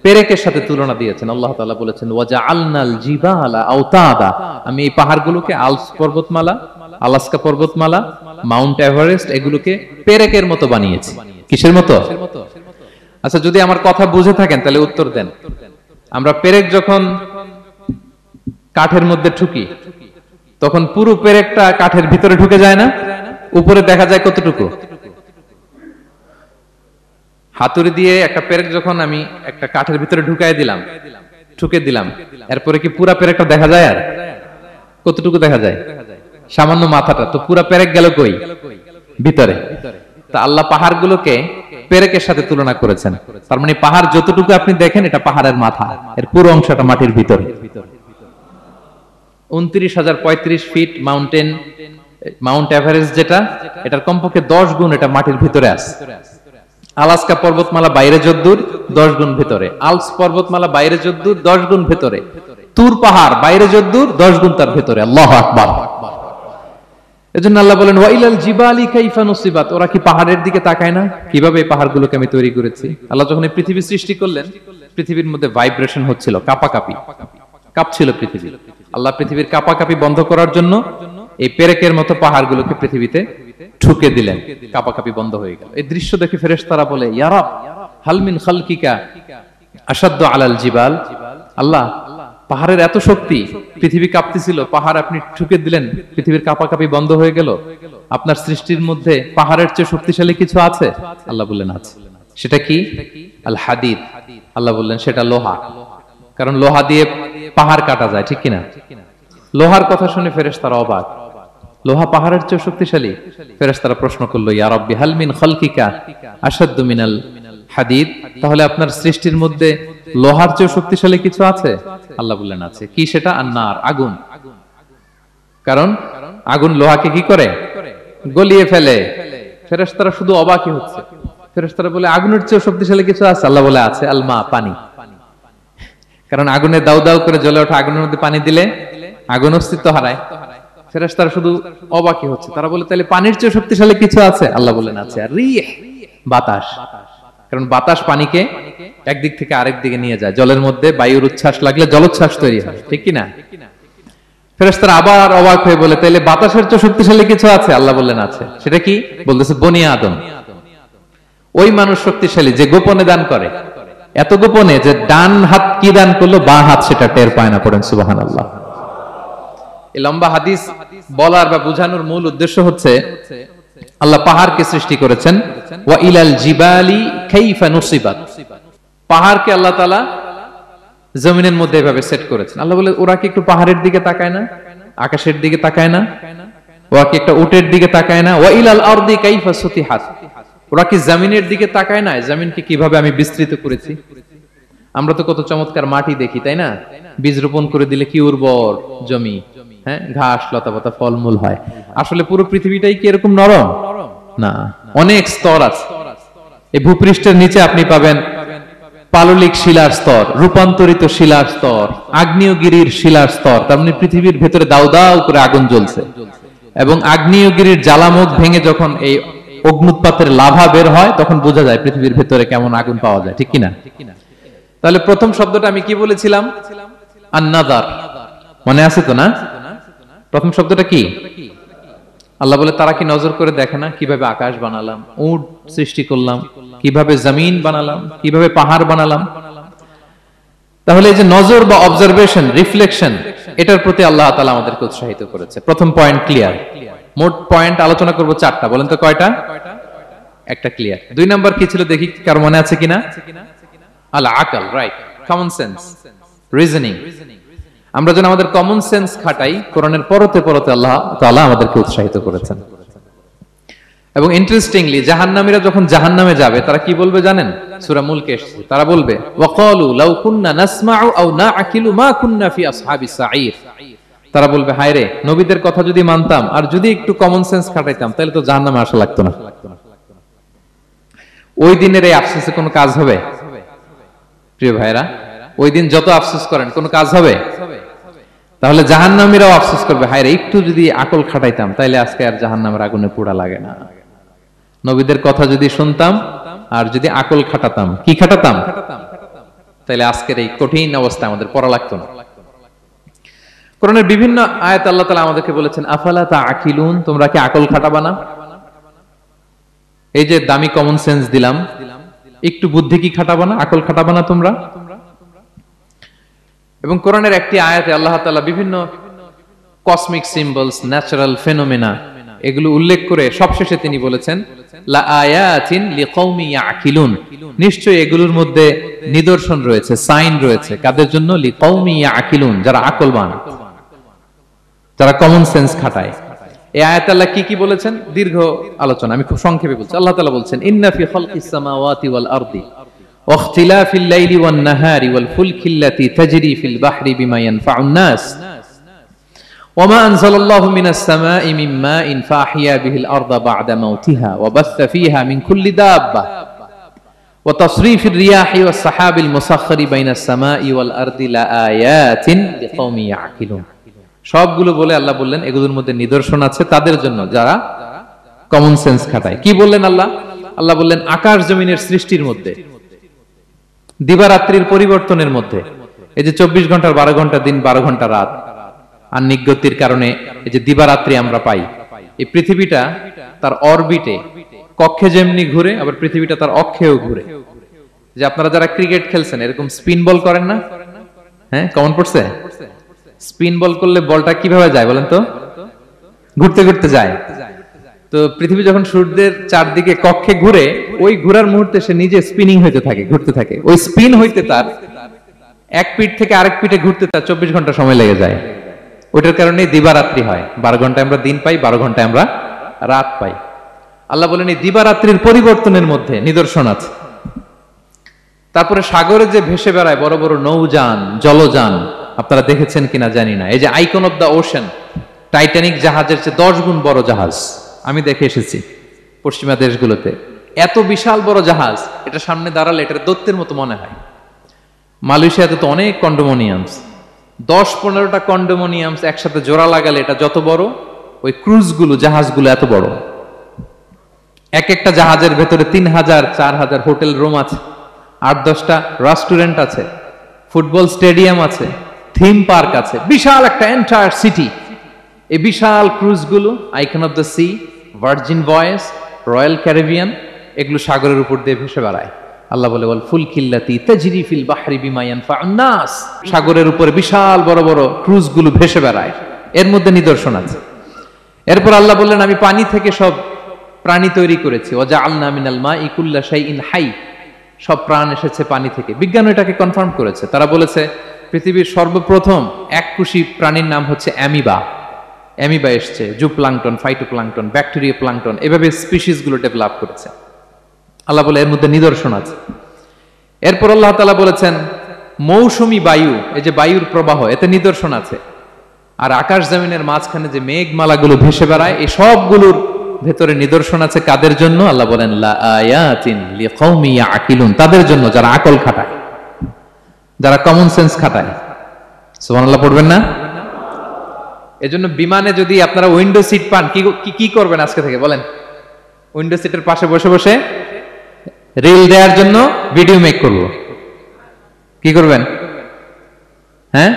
পেরেকের সাথে তুলনা দিয়েছেন। আল্লাহ তাআলা বলেছেন ওয়াজআলনাল জিবালা আওতাদা, আমি এই পাহাড়গুলোকে আল্পস পর্বতমালা, আলাস্কা পর্বতমালা, মাউন্ট এভারেস্ট এগুলোকে পেরেকের মতো বানিয়েছি। কিসের মতো? আচ্ছা, যদি আমার কথা বুঝে থাকেন তাহলে উত্তর দেন। আমরা পেরেক যখন কাঠের মধ্যে ঠুকি, তখন পুরো পেরেকটা কাঠের ভিতরে ঢুকে যায় না, উপরে দেখা যায় কতটুকু। হাতুড়ি দিয়ে একটা পেরেক যখন আমি একটা কাঠের ভিতরে ঢুকাই দিলাম, ঠুকে দিলাম, এরপরে কি পুরা পেরেকটা দেখা যায়? আর কতটুকু দেখা যায়? সামান্য মাথাটা। তো পুরা পেরেক গেল কই? ভিতরে। তা আল্লাহ পাহাড়গুলোকে পেরেকের সাথে তুলনা করেছেন। তার মানে পাহাড় যতটুকু আপনি দেখেন এটা পাহাড়ের মাথা, এর পুরো অংশটা মাটির ভিতরে। 29,035 ফিট মাউন্ট এভারেস্ট যেটা, এটার কমপক্ষে 10 গুণ এটা মাটির ভিতরে আছে। আলাস্কা পর্বতমালা বাইরে যদ্দূর 10 গুণ ভিতরে, আলপস পর্বতমালা বাইরে যদ্দূর 10 গুণ ভিতরে, তুর পাহাড় বাইরে যদ্দূর 10 গুণ তার ভিতরে। আল্লাহু আকবার। এজন্য আল্লাহ বলেন ওয়াইলাল জিবালি কাইফা নুসিবাত, ওরা কি পাহাড়ের দিকে তাকায় না কিভাবে এই পাহাড়গুলোকে আমি তৈরি করেছি। আল্লাহ যখন এই পৃথিবী সৃষ্টি করলেন, পৃথিবীর মধ্যে ভাইব্রেশন হচ্ছিল, কাঁপাকাঁপি, কাঁপছিল পৃথিবী। আল্লাহ পৃথিবীর কাঁপাকাঁপি বন্ধ করার জন্য এই পেরেকের মতো পাহাড়গুলোকে পৃথিবীতে ঠুকে দিলেন, কাঁপাকাঁপি বন্ধ হয়ে গেল। এই দৃশ্য দেখে ফেরেশতারা বলে ইয়া রাব হাল মিন খালকিকা আশাদ্দু আলাল জিবাল, আল্লাহ পাহাড়ের এত শক্তি, পৃথিবী কাঁপতেছিল, পাহাড় আপনি ঠুকে দিলেন, পৃথিবীর কাঁপাকাঁপি বন্ধ হয়ে গেল। আপনার সৃষ্টির মধ্যে পাহাড়ের চেয়ে শক্তিশালী কিছু আছে? আল্লাহ বললেন আছে। সেটা কি? আল হাদিদ। আল্লাহ বললেন সেটা লোহা, কারণ লোহা দিয়ে পাহাড় কাটা যায়, ঠিক কিনা? লোহার কথা শুনে ফেরেশতারা অবাক, লোহা পাহাড়ের চেয়ে শক্তিশালী। ফেরেশতারা প্রশ্ন করলো ইয়া রাব্বি হাল মিন খালকিকা আশাদ্দু মিনাল হাদিদ, তাহলে আপনার সৃষ্টির মধ্যে লোহার চেয়ে শক্তিশালী কিছু আছে? আল্লাহ বললেন আছে। কি সেটা? আন্নার, আগুন। কারণ আগুন লোহাকে কি করে? গলিয়ে ফেলে। ফেরেশতারা শুধু অবাকই হচ্ছে। ফেরেশতারা বলে আগুনের চেয়ে শক্তিশালী কিছু আছে? আল্লাহ বলে আছে আল মা, পানি। কারণ আগুনে দাউ দাউ করে জ্বলে ওঠা আগুনের মধ্যে পানি দিলে আগুন অস্তিত্ব হারায়। ফেরেশতারা শুধু অবাকই হচ্ছে। তারা বলে তাহলে পানির চেয়ে শক্তিশালী কিছু আছে? আল্লাহ বললেন আছে। আর রিহ, বাতাস। কারণ বাতাস পানিকে একদিক থেকে আরেক দিকে নিয়ে যায়। জলের মধ্যে বায়ুর উচ্ছ্বাস লাগলে জলোচ্ছ্বাস তৈরি হয়, ঠিক কি না? ফেরেশতারা আবার অবাক হয়ে বলে তাইলে বাতাসের চেয়ে শক্তিশালী কিছু আছে? আল্লাহ বললেন আছে। সেটা কি? বলতেছে বনি আদম। ওই মানুষ শক্তিশালী যে গোপনে দান করে, এত গোপনে যে ডান হাত কি দান করলো, বাঁ হাত সেটা টের পায় না। পড়েন সুবহানাল্লাহ। এই লম্বা হাদিস বলার বা বোঝানোর মূল উদ্দেশ্য হচ্ছে আল্লাহ পাহাড়কে সৃষ্টি করেছেন। ওয়া ইলাল জিবালি কাইফা নুসিবাত, পাহাড়কে আল্লাহ তাআলা জমিনের মধ্যে এভাবে সেট করেছেন। আল্লাহ বলে ওরা কি একটু পাহাড়ের দিকে তাকায় না, আকাশের দিকে তাকায় না? ওরা কি একটা উটের দিকে তাকায় না? ওয়া ইলাল আরদি কাইফা সুতিহাত, ওরা কি জমিনের দিকে তাকায় না, জমিনকে কিভাবে আমি বিস্তৃত করেছি। আমরা তো কত চমৎকার মাটি দেখি, তাই না? বীজ রোপণ করে দিলে কি উর্বর জমি, হ্যাঁ, ঘাস লতাপাতা ফলমূল হয়। আসলে পুরো পৃথিবীটাই কি এরকম নরম? না, অনেক স্তর আছে। এই ভূপৃষ্ঠের নিচে আপনি পাবেন পাললিক শিলার স্তর, রূপান্তরিত শিলার স্তর, আগ্নেয়গিরির শিলার স্তর। তার মানে পৃথিবীর ভেতরে দাউ দাউ করে আগুন জ্বলছে, এবং আগ্নেয়গিরির জ্বালামুখ ভেঙে যখন এই অগ্নুৎপাতের লাভা বের হয়, তখন বোঝা যায় পৃথিবীর ভেতরে কেমন আগুন পাওয়া যায়, ঠিক কিনা? তাহলে প্রথম শব্দটা আমি কি বলেছিলাম? আন-নাযার। মনে আছে তো না? প্রথম শব্দটা কি? আল্লাহ বলে তারা কি নজর করে দেখে না কিভাবে আকাশ বানালাম, উট সৃষ্টি করলাম, কিভাবে জমিন বানালাম, কিভাবে পাহাড় বানালাম। তাহলে এই যে নজর বা অবজারভেশন, রিফ্লেকশন, এটার প্রতি আল্লাহ তাআলা আমাদেরকে উৎসাহিত করেছে। প্রথম পয়েন্ট ক্লিয়ার। মোট পয়েন্ট আলোচনা করব 4টা। বলেন তো কয়টা? একটা ক্লিয়ার। 2 নাম্বার কি ছিল দেখি, কার মনে আছে কিনা? আল আকল, রাইট, কমন সেন্স, রিজনিং। আমরা যেন আমাদের কমন সেন্স খাটাই, কোরআনের পরতে পরতে আল্লাহ তাআলা আমাদেরকে উৎসাহিত করেছেন। এবং ইন্টারেস্টিংলি জাহান্নামীরা যখন জাহান্নামে যাবে তারা কি বলবে জানেন? সূরা মুলকে এসেছে, তারা বলবে ওয়াকালু লাউ কুননা নাসমাউ আও নাআকিলু মা কুননা ফি আসহাবিস সাঈর। তারা বলবে হায় রে, নবীদের কথা যদি মানতাম আর যদি একটু কমন সেন্স খাটাইতাম তাহলে তো জাহান্নামে আসা লাগতো না। ওই দিনের এই আফসোসে কোনো কাজ হবে? প্রিয় ভাইরা, ওই দিন যত আফসোস করেন কোনো কাজ হবে? তাহলে জাহান্নামীরাও আফসোস করবে হায় রে, একটু যদি আকল খাটাইতাম তাইলে আজকে আর জাহান্নামের আগুনে পোড়া লাগে না। নবীদের কথা যদি শুনতাম আর যদি আকল খাটাতাম, কি খাটাতাম, তাইলে আজকের এই কঠিন অবস্থা আমাদের পড়া লাগতো না। কোরআনের বিভিন্ন আয়াত আল্লাহ তাআলা আমাদেরকে বলেছেন আফালা তাআকিলুন, তোমরা কি আকল খাটাবা না? এই যে দামি কমন সেন্স দিলাম, একটু বুদ্ধি কি খাটাবা না, আকল খাটাবা না তোমরা? এবং কোরআনের একটি আয়াতে আল্লাহ তাআলা বিভিন্ন কসমিক সিম্বলস, ন্যাচারাল ফেনোমেনা এগুলো উল্লেখ করে সবশেষে তিনি বলেছেন লা আয়াতিন লিকৌমি ইয়াকিলুন, নিশ্চয়ই এগুলোর মধ্যে নিদর্শন রয়েছে, সাইন রয়েছে, কাদের জন্য? লিকৌমি ইয়াকিলুন, যারা আকলবান, যারা কমন সেন্স খাটায়। এই আয়াতে আল্লাহ কি কি বলেছেন? দীর্ঘ আলোচনা, আমি খুব সংক্ষেপে বলছি। আল্লাহ তাআলা বলছেন ইন্না ফি খালকিস সামাওয়াতি ওয়াল আরদি ওয়া ইখতিলাফিল লাইলি ওয়ান নাহারি ওয়াল ফুলকিল্লাতি তাজরি ফিল বাহরি বিমা ইয়ানফাউন নাস وما أنزل الله من السماء من ماء فأحيا به الأرض بعد موتها وبث فيها من كل دابة وتصريف الرياح والسحاب المسخر بين السماء والأرض لآيات لقوم يعقلون। সবগুলো বলে আল্লাহ বললেন এগুলোর মধ্যে নিদর্শন আছে তাদের জন্য যারা কমন সেন্স খাটায়। কি বললেন আল্লাহ? আল্লাহ বললেন আকাশ জমিনের সৃষ্টির মধ্যে, দিবারাত্রির পরিবর্তনের মধ্যে, এই যে 24 ঘন্টার 12 ঘন্টা দিন, 12 ঘন্টা রাত, আহ্নিক গতির কারণে এই যে দিবারাত্রি আমরা পাই, এই পৃথিবীটা তার অরবিটে কক্ষে যেমনি ঘুরে, আবার পৃথিবীটা তার অক্ষেও ঘুরে। যে আপনারা যারা ক্রিকেট খেলছেন এরকম স্পিন বল করেন না? হ্যাঁ, কমন পড়ছে? স্পিন বল করলে বলটা কিভাবে যায় বলেন তো? ঘুরতে ঘুরতে যায়। তো পৃথিবী যখন সূর্যের চারদিকে কক্ষে ঘুরে, ওই ঘোরার মুহূর্তে সে নিজে স্পিনিং হইতে থাকে, ঘুরতে থাকে। ওই স্পিন হইতে তার এক পিঠ থেকে আরেক পিঠে ঘুরতে তার 24 ঘন্টা সময় লেগে যায়। ওইটার কারণে দিবারাত্রি হয়। 12 ঘন্টায় আমরা দিন পাই, 12 ঘন্টায় আমরা রাত পাই। আল্লাহ বলেন এই দিবারাত্রির পরিবর্তনের মধ্যে নিদর্শন আছে। তারপরে সাগরে যে ভেসে বেড়ায় বড় বড় নৌযান, জলযান, আপনারা দেখেছেন কিনা জানি না, এই যে icon of the ocean, Titanic জাহাজের চেয়ে 10 গুণ বড় জাহাজ, আমি দেখে এসেছি পশ্চিমা দেশগুলোতে। এত বিশাল বড় জাহাজ, এটা সামনে দাঁড়ালে এটার দৈত্যের মতো মনে হয়। মালয়েশিয়াতে তো অনেক কন্ডোমোনিয়ামস, 10-15টা কন্ডোমোনিয়ামস একসাথে জোড়া লাগালে এটা যত বড়, ওই ক্রুজগুলো, জাহাজগুলো এত বড়। এক একটা জাহাজের ভেতরে 3000-4000 হোটেল রুম আছে, 8-10টা রেস্টুরেন্ট আছে, ফুটবল স্টেডিয়াম আছে, থিম পার্ক আছে, বিশাল একটা এন্টায়ার সিটি। এই বিশাল ক্রুজগুলো, Icon of the Sea, Virgin Voyage, Royal Caribbean, এগুলো সাগরের উপর দিয়ে ভেসে বেড়ায়। আল্লাহ বলে ওয়াল ফুলকিল্লাতি তাজরি ফিল বাহরি বিমা ইয়ানফাউন নাস, সাগরের উপরে বিশাল বড় বড় ক্রুজগুলো ভেসে বেড়ায়, এর মধ্যে নিদর্শন আছে। এরপর আল্লাহ বললেন আমি পানি থেকে সব প্রাণী তৈরি করেছি, ওয়াজআলনা মিনাল মাই কুল্লা শাইইন হাই, সব প্রাণ এসেছে পানি থেকে। বিজ্ঞান এটাকে কনফার্ম করেছে। তারা বলেছে পৃথিবীর সর্বপ্রথম এককোষী প্রাণীর নাম হচ্ছে অ্যামিবা। অ্যামিবা এসছে, জুপ্লাঙ্কটন, ফাইটোপ্লাঙ্কটন, ব্যাকটেরিয়া প্লাঙ্কটন, এভাবে স্পিসিস গুলো ডেভেলপ করেছে। আল্লাহ বলে এর মধ্যে নিদর্শন আছে। এরপর আল্লাহ তাআলা বলেছেন মৌসুমী বায়ু, এই যে বায়ুর প্রবাহ, এতে নিদর্শন আছে। আর আকাশ জমিনের মাঝখানে যে মেঘমালাগুলো ভেসে বেড়ায়, এই সবগুলোর ভেতরে নিদর্শন আছে। কাদের জন্য? আল্লাহ বলেন লা আয়াতিন লিকৌমি ইয়াকিলুন, তাদের জন্য যারা আকল খাটায়, যারা কমন সেন্স খাটায়। সুবহানাল্লাহ পড়বেন না? এজন্য বিমানে যদি আপনারা উইন্ডো সিট পান, কি করবেন আজকে থেকে বলেন? উইন্ডো সিটের পাশে বসে বসে রিল দেওয়ার জন্য ভিডিও মেক করব। কি করবেন? হ্যাঁ,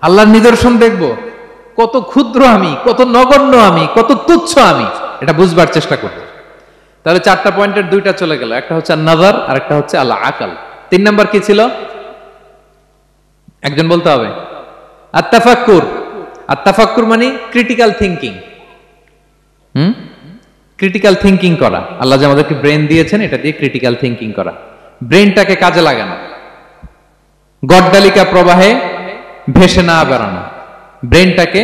আল্লাহর নিদর্শন দেখব, কত ক্ষুদ্র আমি, কত নগণ্য আমি, কত তুচ্ছ আমি, এটা বুঝবার চেষ্টা করব। তাহলে 4টা পয়েন্টের 2টা চলে গেল, একটা হচ্ছে নাযার আর একটা হচ্ছে আল আকল। 3 নাম্বার কি ছিল? একজন বলতে হবে। আত-তাফাক্কুর। আত-তাফাক্কুর মানে ক্রিটিক্যাল থিংকিং। ক্রিটিক্যাল থিংকিং করা। আল্লাহ যে আমাদেরকে ব্রেন দিয়েছেন, এটা দিয়ে ক্রিটিক্যাল থিংকিং করা, ব্রেনটাকে কাজে লাগানো, গড্ডালিকা প্রবাহে ভেসে না বেড়ানো, ব্রেনটাকে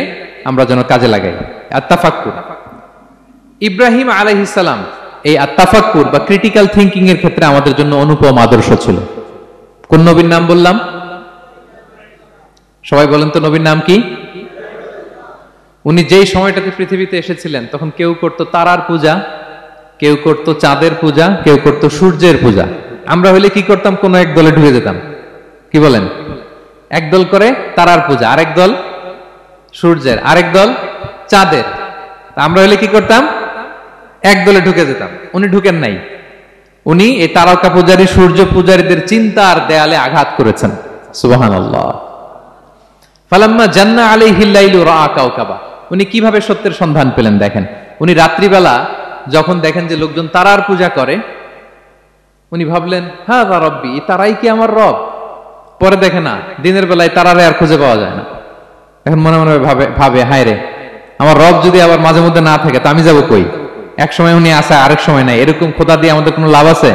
আমরা যেন কাজে লাগাই। আত-তাফাক্কুর। ইব্রাহিম আলাইহিস সালাম এই আত-তাফাক্কুর বা ক্রিটিক্যাল থিংকিং এর ক্ষেত্রে আমাদের জন্য অনুপম আদর্শ ছিল। কোন নবীর নাম বললাম? সবাই বলেন তো নবীর নাম কি? উনি যেই সময়টাতে পৃথিবীতে এসেছিলেন তখন কেউ করত তারার পূজা, কেউ করত চাঁদের পূজা, কেউ করত সূর্যের পূজা। আমরা হইলে কি করতাম? কোন এক দলে ঢুকে যেতাম। কি বলেন? এক দল করে তারার পূজা, আরেক দল সূর্যের, আরেক দল চাঁদের। আমরা হইলে কি করতাম? এক দলে ঢুকে যেতাম। উনি ঢুকেন নাই। উনি এই তারকা পূজারী, সূর্য পূজারীদের চিন্তার দেয়ালে আঘাত করেছেন। সুবহানাল্লাহ। ফালাম্মা জান্না আলাইহিল লাইলু রাআ কাওকাবা। উনি কিভাবে সত্যের সন্ধান পেলেন দেখেন। উনি রাত্রিবেলা যখন দেখেন যে লোকজন তারার পূজা করে, উনি ভাবলেন হাযা রাব্বি, তারাই কি আমার রব? পরে দেখে না দিনের বেলায় তারারে আর খুঁজে পাওয়া যায় না। এখন মনে মনে ভাবে হায় রে, আমার রব যদি আবার মাঝে মধ্যে না থাকে তা আমি যাবো কই? এক সময় উনি আসে, আরেক সময় নাই। এরকম খোদা দিয়ে আমাদের কোনো লাভ আছে?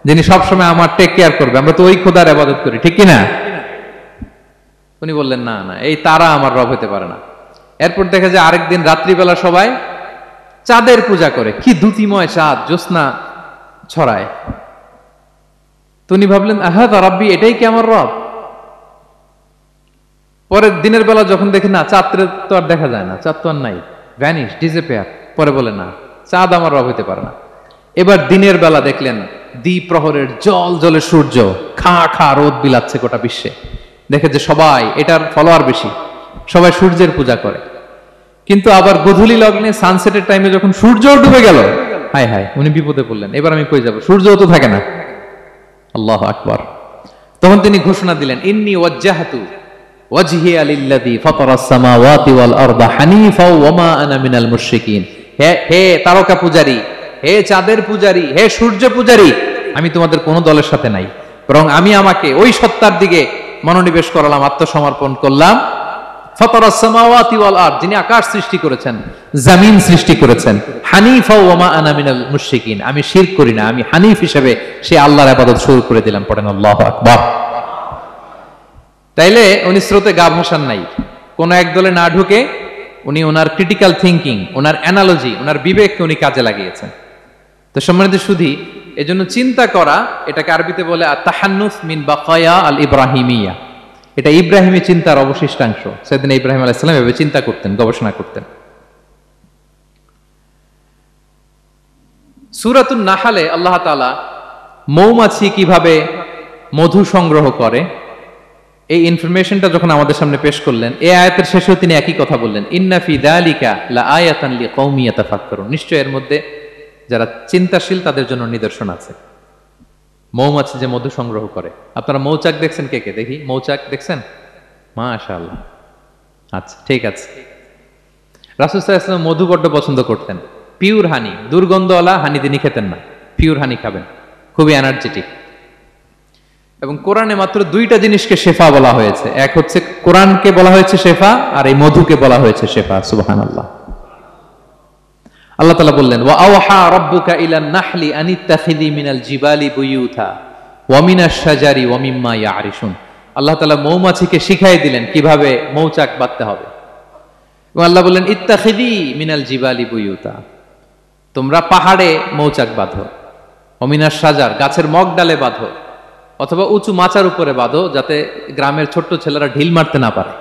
যিনি সবসময় আমার টেক কেয়ার করবে, আমরা তো ওই খোদার ইবাদত করি, ঠিক কিনা? উনি বললেন না না, এই তারা আমার রব হতে পারে না। এরপর দেখা যায় আরেকদিন রাত্রিবেলা সবাই চাঁদের পূজা করে, কি দ্যুতিময় চাঁদ, জ্যোৎস্না ছড়ায়। তো উনি ভাবলেন আহা রাব্বি, এটাই কি আমার রব? পরে দিনের বেলা যখন দেখে না চাঁদ তো আর দেখা যায় না, চাঁদ তো আর নাই, ভ্যানিশ, ডিসঅ্যাপিয়ার। পরে বলে না, চাঁদ আমার রব হতে পারে না। এবার দিনের বেলা দেখলেন দ্বিপ্রহরের জল জলে সূর্য খা খা রোদ বিলাচ্ছে গোটা বিশ্বে। দেখে যে সবাই এটার ফলোয়ার বেশি, সবাই সূর্যের পূজা করে। কিন্তু আবার গোধূলি লগ্নে সানসেটের টাইমে যখন সূর্য ডুবে গেল, হায় হায়, উনি বিপদে পড়লেন। এবার আমি কই যাব, সূর্যও তো থাকে না। আল্লাহু আকবার। তখন তিনি ঘোষণা দিলেন, ইন্নী ওয়াজ্জাহতু ওয়াজহিয়া লিল্লাযী ফাতারাস সামাওয়াতি ওয়াল আরদা হানিফা ওয়া মা আনা মিনাল মুশরিকিন। হে তারকা পূজারী, হে চাঁদের পূজারী, হে সূর্য পূজারী, আমি তোমাদের কোন দলের সাথে নাই, বরং আমি আমাকে ওই সত্তার দিকে মনোনিবেশ করলাম, আত্মসমর্পণ করলাম। ফাতারাস সামাওয়াতি ওয়াল আরদ, যিনি আকাশ সৃষ্টি করেছেন, জমিন সৃষ্টি করেছেন। হানিফা ওয়া মা আনা মিনাল মুশরিকিন, আমি শিরক করি না, আমি হানিফ হিসেবে সেই আল্লাহর ইবাদত শুরু করে দিলাম। পড়েন আল্লাহু আকবার। তাইলে উনি স্রোতে গা ভাসান নাই, কোন এক দলে না ঢুকে উনি ওনার ক্রিটিক্যাল থিঙ্কিং, ওনার অ্যানালজি, ওনার বিবেককে উনি কাজে লাগিয়েছেন। তো সম্মানিত সুধী, এজন্য চিন্তা করা, এটাকে আরবিতে বলে আত-তাহান্নুস মিন বাকায়া আল ইব্রাহিমিয়া। এটা ইব্রাহিমী চিন্তার অবশিষ্টাংশ। সেদিন ইব্রাহিম আলাইহিস সালাম এভাবে চিন্তা করতেন, গবেষণা করতেন। সূরাতুন নাহলে আল্লাহ তাআলা মৌমাছি কিভাবে মধু সংগ্রহ করে এই ইনফরমেশনটা যখন আমাদের সামনে পেশ করলেন, এই আয়াতের শেষেও তিনি একই কথা বললেন, ইন্না ফি যালিকা লাআয়াতান লিকাউমিন ইয়াতাফাক্কারুন। নিশ্চয় এর মধ্যে যারা চিন্তাশীল তাদের জন্য নিদর্শন আছে। মৌমাছি যে মধু সংগ্রহ করে, আপনারা মৌচাক দেখছেন? কে কে দেখি মৌচাক দেখছেন? মাশাআল্লাহ, আচ্ছা ঠিক আছে। রাসূল সাল্লাল্লাহু আলাইহি ওয়াসাল্লাম মধু বড্ড পছন্দ করতেন। পিওর হানি, দুর্গন্ধওয়ালা হানি তিনি খেতেন না, পিওর হানি খাবেন, খুবই এনার্জেটিক। এবং কোরআনে মাত্র দুইটা জিনিসকে শেফা বলা হয়েছে, এক হচ্ছে কোরআনকে বলা হয়েছে শেফা, আর এই মধুকে বলা হয়েছে শেফা। সুবহানাল্লাহ। আল্লাহ তাআলা বললেন, ওয়া আওহা রাব্বুকা ইলান নাহলি আনিত্তাখিযি মিনাল জিবালি বুয়ুতা ওয়া মিনাশ শাজারি ওয়া মিম্মা ইয়ারিশুন। আল্লাহ তাআলা মৌমাছিকে শিখাই দিলেন কিভাবে মৌচাক বাঁধতে হবে। এবং আল্লাহ বললেন, ইত্তাখিযি মিনাল জিবালি বুয়ুতা, তোমরা পাহাড়ে মৌচাক বাঁধো, ওয়া মিনাশ শাজার, গাছের মগ ডালে বাঁধো, অথবা উঁচু মাচার উপরে বাঁধো, যাতে গ্রামের ছোট্ট ছেলেরা ঢিল মারতে না পারে।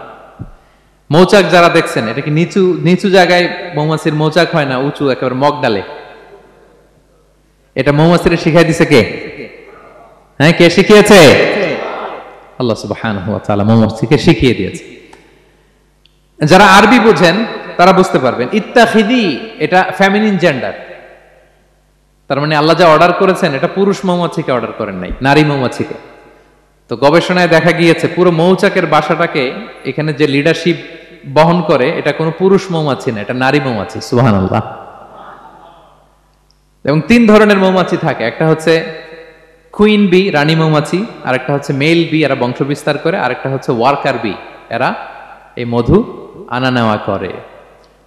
মৌচাক যারা দেখছেন, এটা কি নিচু নিচু জায়গায় মৌমাছির মৌচাক হয় না, উঁচু একেবারে মগ ডালে। এটা মৌমাছির শিখাই দিছে কে? হ্যাঁ, কে শিখিয়েছে? আল্লাহ সুবহানাহু ওয়া তাআলা মৌমাছিকে শিখিয়ে দিয়েছে। যারা আরবি বোঝেন তারা বুঝতে পারবেন, ইত্তাখিদি এটা ফেমিনিন জেন্ডার। তার মানে আল্লাহ যা অর্ডার করেছেন এটা পুরুষ মৌমাছিকে অর্ডার করেন নাই, নারী মৌমাছিকে। তো গবেষণায় দেখা গিয়েছে পুরো মৌচাকের বাসাটাকে এখানে যে লিডারশিপ বহন করে এটা কোনো পুরুষ মৌমাছি না, এটা নারী মৌমাছি। সুবহানাল্লাহ। এবং তিন ধরনের মৌমাছি থাকে, একটা হচ্ছে কুইন বি, রানী মৌমাছি, আর একটা হচ্ছে মেল বি, এরা বংশ বিস্তার করে, আর একটা হচ্ছে ওয়ার্কার বি, এরা এই মধু আনা নেওয়া করে।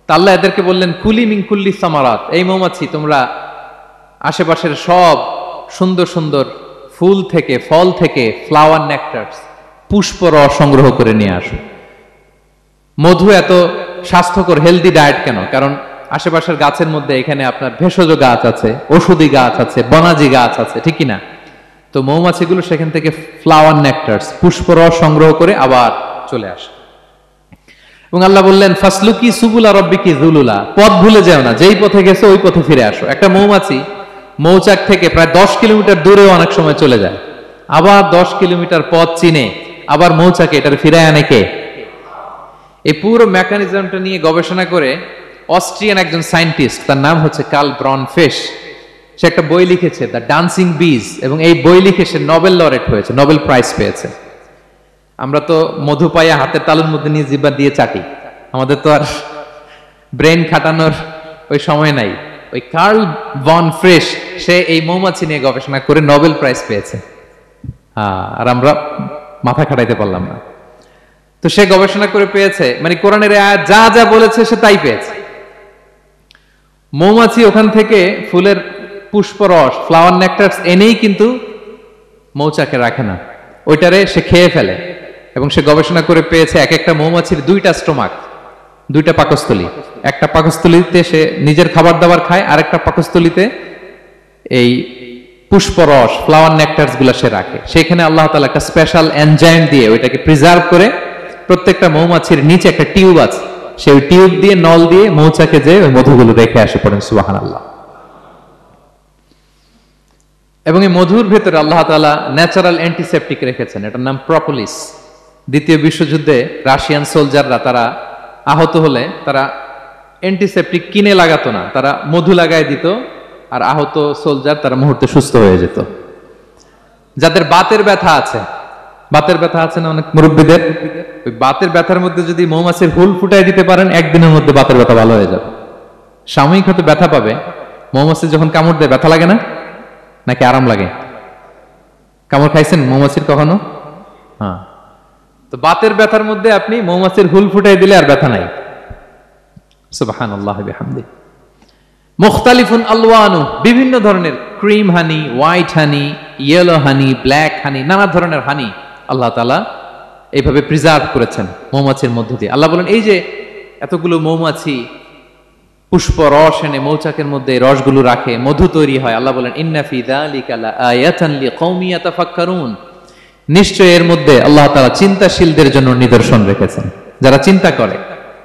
তা আল্লাহ এদেরকে বললেন, কুলি মিন কুল্লি সামারাত, এই মৌমাছি তোমরা আশেপাশের সব সুন্দর সুন্দর ফুল থেকে, ফল থেকে, ফ্লাওয়ার নেকটারস, পুষ্প রস সংগ্রহ করে নিয়ে আসো। মধু এত স্বাস্থ্যকর, হেলদি ডায়েট কেন? কারণ আশেপাশের গাছের মধ্যে এখানে আপনার ভেষজ গাছ আছে, ঔষধি গাছ আছে, বনাজি গাছ আছে, ঠিক কিনা? তো মৌমাছিগুলো সেখান থেকে ফ্লাওয়ার নেকটারস, পুষ্প রস সংগ্রহ করে আবার চলে আসে। এবং আল্লাহ বললেন, ফাসলুকি সুবুলা রব্বিকি যুলুলা, পথ ভুলে যেও না, যেই পথে গেছো ওই পথে ফিরে আসো। একটা মৌমাছি মৌচাক থেকে প্রায় 10 কিলোমিটার দূরেও অনেক সময় চলে যায়, আবার 10 কিলোমিটার পথ চিনে আবার মৌচাকে এটার ফিরায় আনে কে? এই পুরো মেকানিজমটা নিয়ে গবেষণা করে অস্ট্রিয়ান একজন সায়েন্টিস্ট, তার নাম হচ্ছে কার্ল ব্রনফেশ, সে একটা বই লিখেছে, দ্য ডান্সিং বিজ, এবং এই বই লিখে সে নোবেল লরেট হয়েছে, নোবেল প্রাইজ পেয়েছে। আমরা তো মধু পাইয়া হাতের তালুর মধ্যে নিয়ে জিহ্বা দিয়ে চাটি, আমাদের তো আর ব্রেন খাটানোর ওই সময় নাই। ওই কার্ল ব্রনফেশ সে এই মৌমাছি নিয়ে গবেষণা করে নোবেল প্রাইজ পেয়েছে। আর আমরা মাথা খাটাইতে পারলাম না। তো সে গবেষণা করে পেয়েছে, মানে কোরআনের আয়াত যা যা বলেছে সে তাই পেয়েছে। মৌমাছি ওখান থেকে ফুলের পুষ্পরস, ফ্লাওয়ার নেকটারস এনেই কিন্তু মৌচাকে রাখে না, ওইটারে সে খেয়ে ফেলে। এবং সে গবেষণা করে পেয়েছে এক একটা মৌমাছির দুইটা স্টোমাক, দুইটা পাকস্থলী। একটা পাকস্থলীতে সে নিজের খাবার দাবার খায়, আর একটা পাকস্থলীতে এই পুষ্পরস, ফ্লাওয়ার নেকটারস গুলা সে রাখে। সেখানে আল্লাহ তাআলা একটা স্পেশাল এনজাইম দিয়ে ওইটাকে প্রিজার্ভ করে, প্রত্যেকটা মৌমাছির নিচে একটা টিউব আছে, সেই টিউব দিয়ে নল দিয়ে মৌচাকে যে ওই মধুগুলো রেখে আসে। পড়েন সুবহানাল্লাহ। এবং এই মধুর ভেতরে আল্লাহ তাআলা ন্যাচারাল অ্যান্টিসেপটিক রেখেছেন, এটার নাম প্রপোলিস। দ্বিতীয় বিশ্বযুদ্ধে রাশিয়ান সোলজাররা তারা আহত হলে তারা অ্যান্টিসেপটিক কিনে লাগাতো না, তারা মধু লাগায় দিত, আর আহত সোলজার তারা মুহূর্তে সুস্থ হয়ে যেত। যাদের বাতের ব্যথা আছে, বাতের ব্যথা আছে না অনেক মুরব্বীদের, ওই বাতের ব্যথার মধ্যে যদি মৌমাছির হুল ফুটাই দিতে পারেন, একদিনের মধ্যে বাতের ব্যথা ভালো হয়ে যাবে। সাময়িক হয়তো ব্যথা পাবে, মৌমাছি যখন কামড় দেয় ব্যথা লাগে না, নাকি আরাম লাগে? কামড় খাইছেন মৌমাছির কখনো? হ্যাঁ। তো বাতের ব্যথার মধ্যে আপনি মৌমাছির হুল ফুটাই দিলে আর ব্যথা নাই। সুবহানাল্লাহি বিহামদিহি। মুখতালিফুন আলওয়ানু, বিভিন্ন ধরনের ক্রিম হানি, হোয়াইট হানি, ইয়েলো হানি, ব্ল্যাক হানি, নানা ধরনের হানি আল্লাহ তাআলা এইভাবে প্রিজার্ভ করেছেন মৌমাছির মধ্য দিয়ে। আল্লাহ বলেন এই যে এতগুলো মৌমাছি পুষ্প রস এনে মৌচাকের মধ্যে রসগুলো রাখে, মধু তৈরি হয়। আল্লাহ বলেন ইন্না ফি যালিকা লাআয়াতান লিকাওমি ইয়াতাফাক্কারুন, নিশ্চয় এর মধ্যে আল্লাহ তাআলা চিন্তাশীলদের জন্য নিদর্শন রেখেছেন। যারা চিন্তা করে,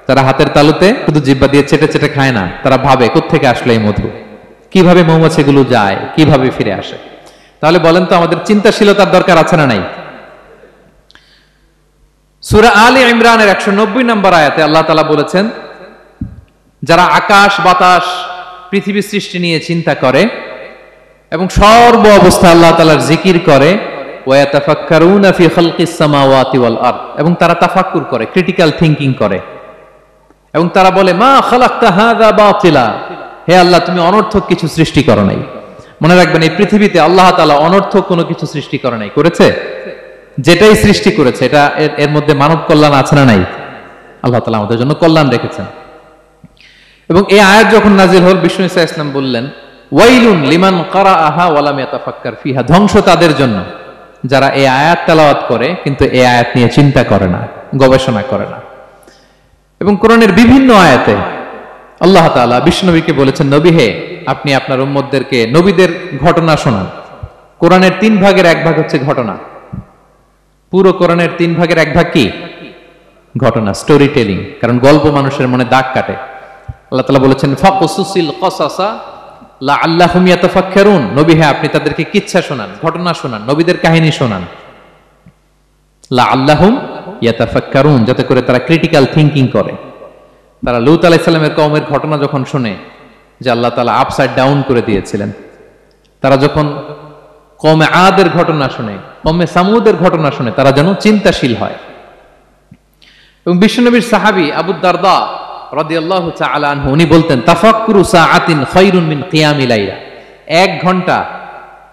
তারা হাতের তালুতে শুধু জিহ্বা দিয়ে চেটে চেটে খায় না, তারা ভাবে কোত্থেকে আসলো এই মধু, কিভাবে মৌমাছিগুলো যায়, কিভাবে ফিরে আসে। তাহলে বলেন তো আমাদের চিন্তাশীলতার দরকার আছে না নাই? সূরা আলে ইমরানের 190 নম্বর আয়াতে আল্লাহ তাআলা বলেছেন, যারা আকাশ বাতাস পৃথিবী সৃষ্টি নিয়ে চিন্তা করে এবং সর্ব অবস্থায় আল্লাহ তাআলার জিকির করে, ওয়ায়াতাফাক্কারুনা ফি খালকিস সামাওয়াতি ওয়াল আরদ, এবং তারা তাফাক্কুর করে, ক্রিটিক্যাল থিংকিং করে, এবং তারা বলে মা খালাকতা হাযা বাতিলা, হে আল্লাহ তুমি অনর্থক কিছু সৃষ্টি করো নাই। মনে রাখবেন এই পৃথিবীতে আল্লাহ তাআলা অনর্থক কোনো কিছু সৃষ্টি করে নাই, করেছে? যেটাই সৃষ্টি করেছে এটা এর মধ্যে মানব কল্যাণ আছে না নাই? আল্লাহ তাআলা আমাদের জন্য কল্যাণ রেখেছেন। এবং এই আয়াত যখন নাজিল হল, বিষ্ণু ঈসা ইসলাম বললেন ওয়াইলুন লিমান কারাআহা ওয়া লাম ইয়াতাফাক্কার ফিহা, ধ্বংস তাদের জন্য যারা এই আয়াত তেলাওয়াত করে কিন্তু এই আয়াত নিয়ে চিন্তা করে না, গবেষণা করে না। এবং কোরআনের বিভিন্ন আয়াতে আল্লাহ তাআলা বিষ্ণুনবীকে বলেছেন, নবী হে আপনি আপনার উম্মতদেরকে নবীদের ঘটনা শোনান। কোরআনের 3 ভাগের 1 ভাগ হচ্ছে ঘটনা। পুরো কোরআনের 3 ভাগের 1 ভাগ কি? ঘটনা, স্টোরি টেলিং। কারণ গল্প মানুষের মনে দাগ কাটে। আল্লাহ তাআলা বলেছেন ফাকুসুসিল কসাসা লাআল্লাহুম ইয়াতাফাক্কারুন, নবী হে আপনি তাদেরকে কিচ্ছা শোনান, ঘটনা শোনান, নবীদের কাহিনী শোনান। লাআল্লাহুম ইয়াতাফাক্কারুন, যাতে করে তারা ক্রিটিক্যাল থিংকিং করে। তারা লূত আলাইহিস সালামের কওমের ঘটনা যখন শুনে যে আল্লাহ তাআলা আপসাইড ডাউন করে দিয়েছিলেন, তারা যখন কওমে আদের ঘটনা শুনে, কওমে সামুদের ঘটনা শুনে, তারা যেন চিন্তাশীল হয়। এবং বিশ্বনবীর সাহাবী আবু দারদা রাদিয়াল্লাহু তাআলা আনহু উনি বলতেন তাফাক্কুরু সাআতিন খায়রুন মিন কিয়ামি লাইলা, 1 ঘন্টা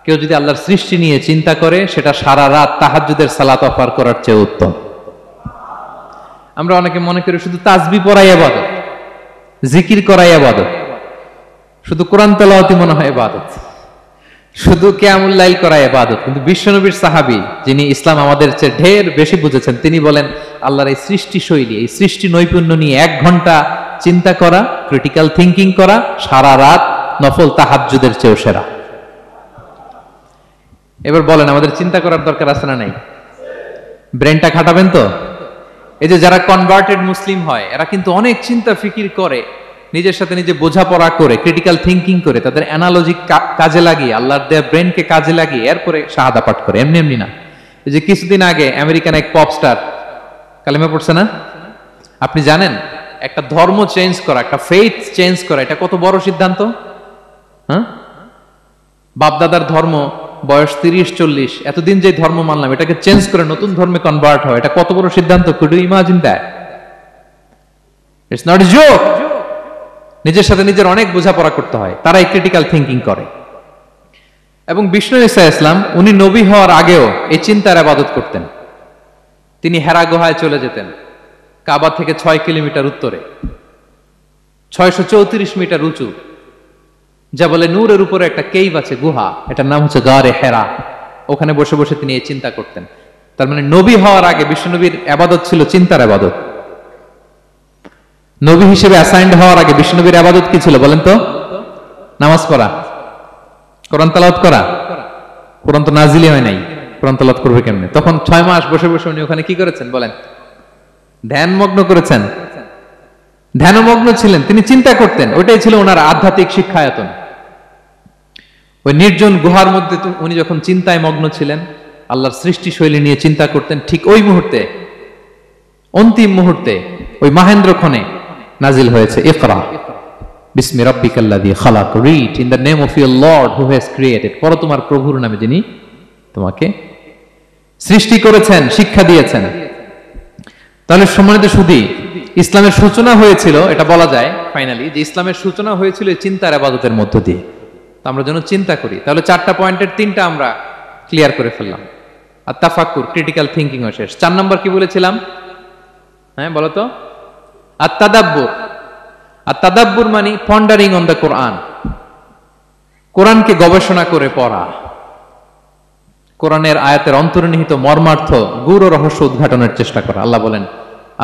কেউ যদি আল্লাহর সৃষ্টি নিয়ে চিন্তা করে সেটা সারা রাত তাহাজ্জুদের সালাত অফার করার চেয়ে উত্তম। আমরা অনেকে মনে করি শুধু তাসবিহ পড়াই ইবাদত, জিকির করাই ইবাদত, শুধু কোরআন তেলাওয়াতই মনে হয় ইবাদত, শুধু কিয়ামুল লাইল করা ইবাদত। কিন্তু বিশ্বনবীর সাহাবী যিনি ইসলাম আমাদের চেয়ে ঢের বেশি বুঝেছেন, তিনি বলেন আল্লাহর এই সৃষ্টি শৈলী, এই সৃষ্টি নৈপুণ্য নিয়ে 1 ঘন্টা চিন্তা করা, ক্রিটিক্যাল থিংকিং করা সারা রাত নফল তাহাজ্জুদের চেয়েও সেরা। এবার বলেন আমাদের চিন্তা করার দরকার আছে না নাই? ব্রেনটা খাটাবেন তো? এই যে যারা কনভার্টেড মুসলিম হয় এরা কিন্তু অনেক চিন্তা ফিকির করে, নিজের সাথে নিজে বোঝাপড়া করে, ক্রিটিক্যাল থিংকিং করে, তাদের অ্যানালজি কাজে লাগিয়ে, আল্লাহর দেয়া ব্রেনকে কাজে লাগিয়ে এরপরে শাহাদা পাঠ করে, এমনি এমনি না। এই যে কিছুদিন আগে আমেরিকান এক পপ স্টার কালেমা পড়ছে না? আপনি জানেন একটা ধর্ম চেঞ্জ করা, একটা ফেইথ চেঞ্জ করা, এটা কত বড় সিদ্ধান্ত? হ্যাঁ, বাপদাদার ধর্ম বয়স 30-40, এতদিন যে ধর্ম মানলাম এটাকে চেঞ্জ করে নতুন ধর্মে কনভার্ট হয়, এটা কত বড় সিদ্ধান্ত? Could you imagine that? It's not a joke. নিজের সাথে নিজের অনেক বোঝাপড়া করতে হয়, তারা এই ক্রিটিক্যাল থিংকিং করে। এবং বিষ্ণু ঈসা ইসলাম উনি নবী হওয়ার আগেও এই চিন্তার ইবাদত করতেন। তিনি হেরা গুহায় চলে যেতেন, কাবা থেকে 6 কিলোমিটার উত্তরে, 634 মিটার উঁচু, যা বলে নূরের উপরে একটা কেইভ আছে, গুহা, এটার নাম হচ্ছে গারে হেরা। ওখানে বসে বসে তিনি এই চিন্তা করতেন। তার মানে নবী হওয়ার আগে বিশ্বনবীর আবাদত ছিল চিন্তার আবাদত। নবী হিসেবে অ্যাসাইন্ড হওয়ার আগে বিশ্বনবীর আবাদত কি ছিল বলেন তো? নামাজ পড়া, কোরআন তেলাওয়াত করা। কোরআন তো নাজিলই হয় নাই, কোরআন তেলাওয়াত করবে কেমনে? তখন 6 মাস বসে বসে উনি ওখানে কি করেছেন বলেন? ধ্যানমগ্ন করেছেন, ধ্যানমগ্ন ছিলেন, তিনি চিন্তা করতেন। ওইটাই ছিল ওনার আধ্যাত্মিক শিক্ষায়তন। ওই নির্জন গুহার মধ্যে উনি যখন চিন্তায় মগ্ন ছিলেন, আল্লাহর সৃষ্টি শৈলী নিয়ে চিন্তা করতেন, ঠিক ওই মুহূর্তে, অন্তিম মুহূর্তে ওই মাহেন্দ্রক্ষণে নাজিল হয়েছে ইকরা বিসমি রাব্বিকাল্লাযী খালাক, read in the name of your Lord who has created. পড়ো তোমার প্রভুর নামে যিনি তোমাকে সৃষ্টি করেছেন, শিক্ষা দিয়েছেন। তাহলে সম্মানিত সুধী, ইসলামের সূচনা হয়েছিল, এটা বলা যায় ফাইনালি যে ইসলামের সূচনা হয়েছিল এই চিন্তার ইবাদতের মধ্য দিয়ে। তো আমরা যেন চিন্তা করি। তাহলে 4টা পয়েন্টের 3টা আমরা ক্লিয়ার করে ফেললাম। আর তাফাক্কুর, ক্রিটিক্যাল থিঙ্কিং ও শেষ। 4 নম্বর কি বলেছিলাম? হ্যাঁ বলো তো। আর তাদাব্বুর, আর তাদাব্বুর মানে পন্ডারিং অন দ্য কোরআন, কোরআনকে গবেষণা করে পড়া, কোরআনের আয়াতের অন্তর্নিহিত মর্মার্থ, গূঢ় রহস্য উদ্ঘাটনের চেষ্টা করা। আল্লাহ বলেন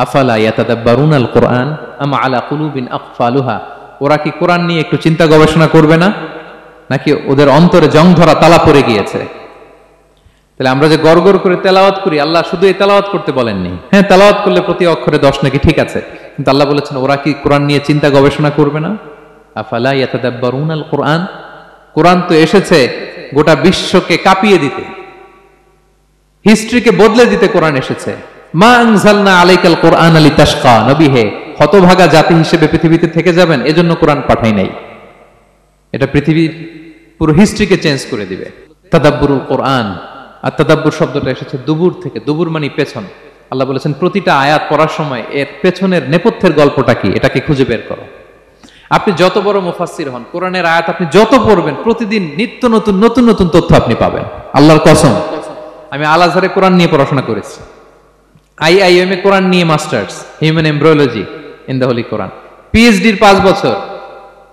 আফালা ইয়াতাদাব্বারুনাল কোরআন আম আলা কুলুবিন আকফালুহা, ওরা কি কোরআন নিয়ে একটু চিন্তা গবেষণা করবে না, নাকি ওদের অন্তরে জং ধরা তালা পড়ে গিয়েছে? তাহলে আমরা যে গড়গড় করে তেলাওয়াত করি, আল্লাহ শুধু এই তেলাওয়াত করতে বলেননি। হ্যাঁ, তেলাওয়াত করলে প্রতি অক্ষরে 10 নাকি, ঠিক আছে, কিন্তু আল্লাহ বলেছেন ওরা কি কোরআন নিয়ে চিন্তা গবেষণা করবে না? আফালা ইয়াতাদাব্বারুনাল কোরআন, কোরআন তো এসেছে গোটা বিশ্বকে কাঁপিয়ে দিতে, হিস্ট্রিকে বদলে দিতে কোরআন এসেছে। মা আনজালনা আলাইকাল কোরআন লিতাশকা, নবী হে হতভাগা জাতি হিসেবে পৃথিবীতে থেকে যাবেন, এজন্য কোরআন পাঠাই নাই। এটা পৃথিবীর পুরো হিস্ট্রিকে চেঞ্জ করে দিবে। তাদাব্বুরুল কোরআন, আর তাদাব্বুর শব্দটা এসেছে দুবুর থেকে। দুবুর মানে পেছন। আল্লাহ বলেছেন প্রতিটা আয়াত পড়ার সময় এর পেছনের নেপথ্যের গল্পটা কি, এটাকে খুঁজে বের করো। আপনি যত বড় মুফাসসির হন, কোরআনের আয়াত আপনি যত পড়বেন, প্রতিদিন নিত্য নতুন নতুন নতুন তথ্য আপনি পাবেন। আল্লাহর কসম, আমি আল আজহারে কোরআন নিয়ে পড়াশোনা করেছি, IIM এ কোরআন নিয়ে masters, human embryology in the Holy Quran, PhD-র 5 বছর,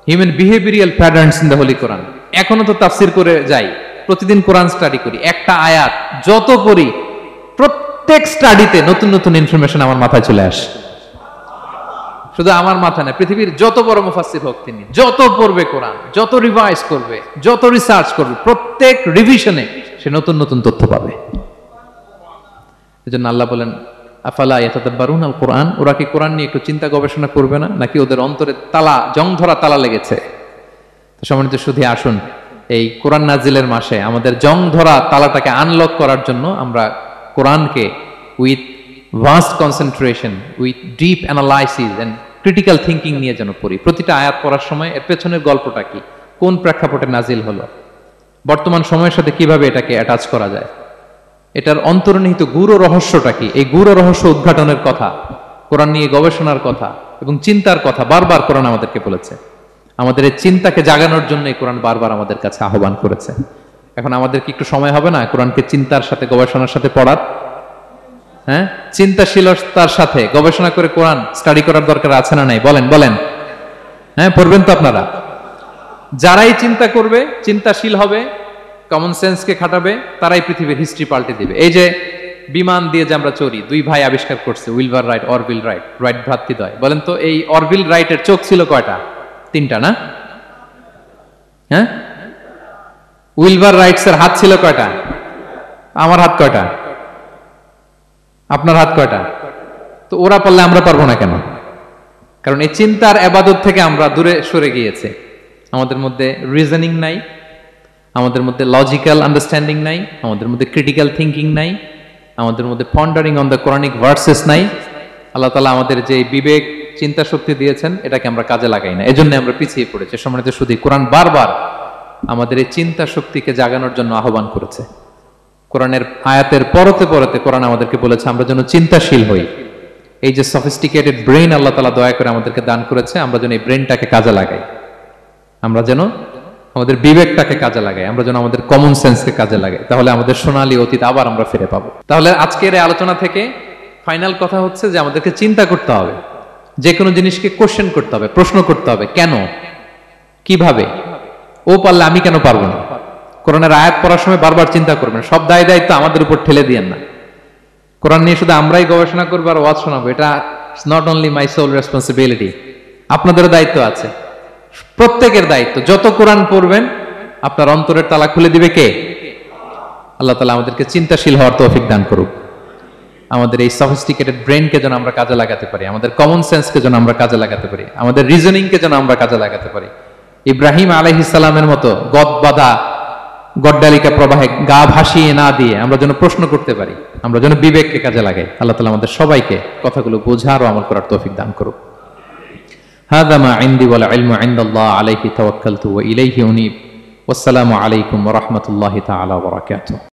human behavioural patterns in the Holy Quran. এখনো তো তাফসির করে যাই, প্রতিদিন কোরআন স্টাডি করি। একটা আয়াত যত পড়ি, প্রত্যেক স্টাডিতে নতুন নতুন ইনফরমেশন আমার মাথায় চলে আসে। শুধু আমার মাথা না, পৃথিবীর যত বড় মুফাসসির হোক তিনি, যত পড়বে কোরআন, যত রিভাইজ করবে, যত রিসার্চ করবে, প্রত্যেক রিভিশনে সে নতুন নতুন তথ্য পাবে। এজন্য আল্লাহ বলেন আফালা ইয়াতাদাব্বারুনাল কোরআন, ওরা কি কোরআন নিয়ে একটু চিন্তা গবেষণা করবে না, নাকি ওদের অন্তরে তালা, জং ধরা তালা লেগেছে? তো সম্মানিত সুধী, আসুন এই কোরআন নাজিলের মাসে আমাদের জং ধরা তালাটাকে আনলক করার জন্য আমরা কোরআনকে with vast concentration, with deep analysis and critical thinking নিয়ে যেন পড়ি। প্রতিটা আয়াত পড়ার সময় এর পেছনের গল্পটা কি, কোন প্রেক্ষাপটে নাজিল হলো, বর্তমান সময়ের সাথে কিভাবে এটাকে অ্যাটাচ করা যায়, এটার অন্তর্নিহিত গূঢ় রহস্যটা কি, এই গূঢ় রহস্য উদ্ঘাটনের কথা, কোরআন নিয়ে গবেষণার কথা এবং চিন্তার কথা বারবার কোরআন আমাদেরকে বলেছে। আমাদের এই চিন্তাকে জাগানোর জন্য এই কোরআন বারবার আমাদের কাছে আহ্বান করেছে। এখন আমাদের কি একটু সময় হবে না কোরআনকে চিন্তার সাথে গবেষণার সাথে পড়ার? হ্যাঁ, চিন্তাশীলতার সাথে গবেষণা করে কোরআন স্টাডি করার দরকার আছে না নাই? বলেন বলেন। হ্যাঁ, পড়বেন তো আপনারা? যারাই চিন্তা করবে, চিন্তাশীল হবে, কমন সেন্সকে খাটাবে, তারাই পৃথিবীর হিস্ট্রি পাল্টে দিবে। এই যে বিমান দিয়ে যে আমরা চড়ি, 2 ভাই আবিষ্কার করছে, Wilbur Wright, Orville Wright, Wright ভ্রাতৃদ্বয়। বলেন তো এই অরভিল রাইটের চোখ ছিল কয়টা? 3টা না? হ্যাঁ, উইলবার রাইটস এর হাত ছিল কয়টা? আমার হাত কয়টা? আপনার হাত কয়টা? তো ওরা পারলে আমরা পারবো না কেন? কারণ এই চিন্তার ইবাদত থেকে আমরা দূরে সরে গিয়েছে। আমাদের মধ্যে রিজনিং নাই, আমাদের মধ্যে লজিক্যাল আন্ডারস্ট্যান্ডিং নাই, আমাদের মধ্যে ক্রিটিক্যাল থিঙ্কিং নাই, আমাদের মধ্যে পন্ডারিং অন দ্য কোরআনিক ভার্সেস নাই। আল্লাহ তাআলা আমাদের যে বিবেক, চিন্তা শক্তি দিয়েছেন, এটাকে আমরা কাজে লাগাই না, এজন্য আমরা পিছিয়ে পড়েছি। সম্মানিত সুধী, কোরআন বারবার আমাদের এই চিন্তা শক্তিকে জাগানোর জন্য আহ্বান করেছে। কোরআনের আয়াতের পরতে পরতে কোরআন আমাদেরকে বলেছে আমরা যেন চিন্তাশীল হই। এই যে সফিস্টিকেটেড ব্রেইন আল্লাহ তাআলা দয়া করে আমাদেরকে দান করেছে, আমরা যেন এই ব্রেইনটাকে কাজে লাগাই, আমরা যেন আমাদের বিবেকটাকে কাজে লাগাই, আমরা যেন আমাদের কমন সেন্সকে কাজে লাগাই। তাহলে আমাদের সোনালী অতীত আবার আমরা ফিরে পাবো। তাহলে আজকের এই আলোচনা থেকে ফাইনাল কথা হচ্ছে যে আমাদেরকে চিন্তা করতে হবে, যে কোনো জিনিসকে কোশ্চেন করতে হবে, প্রশ্ন করতে হবে, কেন, কিভাবে, ও পারলে আমি কেন পারবো না। কোরআনের আয়াত পড়ার সময় বারবার চিন্তা করবেন, সব দায় দায়িত্ব আমাদের উপর ঠেলে দিয়েন না। কোরআন নিয়ে শুধু আমরাই গবেষণা করবো আর ওয়াজ শোনাবো, এটা not only my sole responsibility, আপনাদেরও দায়িত্ব আছে, প্রত্যেকের দায়িত্ব। যত কোরআন পড়বেন আপনার অন্তরের তালা খুলে দিবে কে? আল্লাহ তাআলা আমাদেরকে চিন্তাশীল হওয়ার তৌফিক দান করুক। আমাদের এই সফিস্টিকেটেড ব্রেনকে যেন আমরা কাজে লাগাতে পারি, আমাদের কমন সেন্সকে যেন আমরা কাজে লাগাতে পারি, আমাদের রিজনিংকে যেন আমরা কাজে লাগাতে পারি। ইব্রাহিম আলাইহিস সালামের মতো গদ বাঁধা গড্ডালিকা প্রবাহে গা ভাসিয়ে না দিয়ে আমরা যেন প্রশ্ন করতে পারি, আমরা যেন বিবেককে কাজে লাগাই। আল্লাহ তাআলা আমাদের সবাইকে কথাগুলো বোঝার ও আমল করার তৌফিক দান করুক। হাযা মা ইনদি ওয়াল ইলমু ইনদাল্লাহ আলাইহি তাওয়াক্কালতু ওয়া ইলাইহি উনীব। ওয়াসসালামু আলাইকুম ওয়া রাহমাতুল্লাহি তাআলা ওয়া বারাকাতুহু।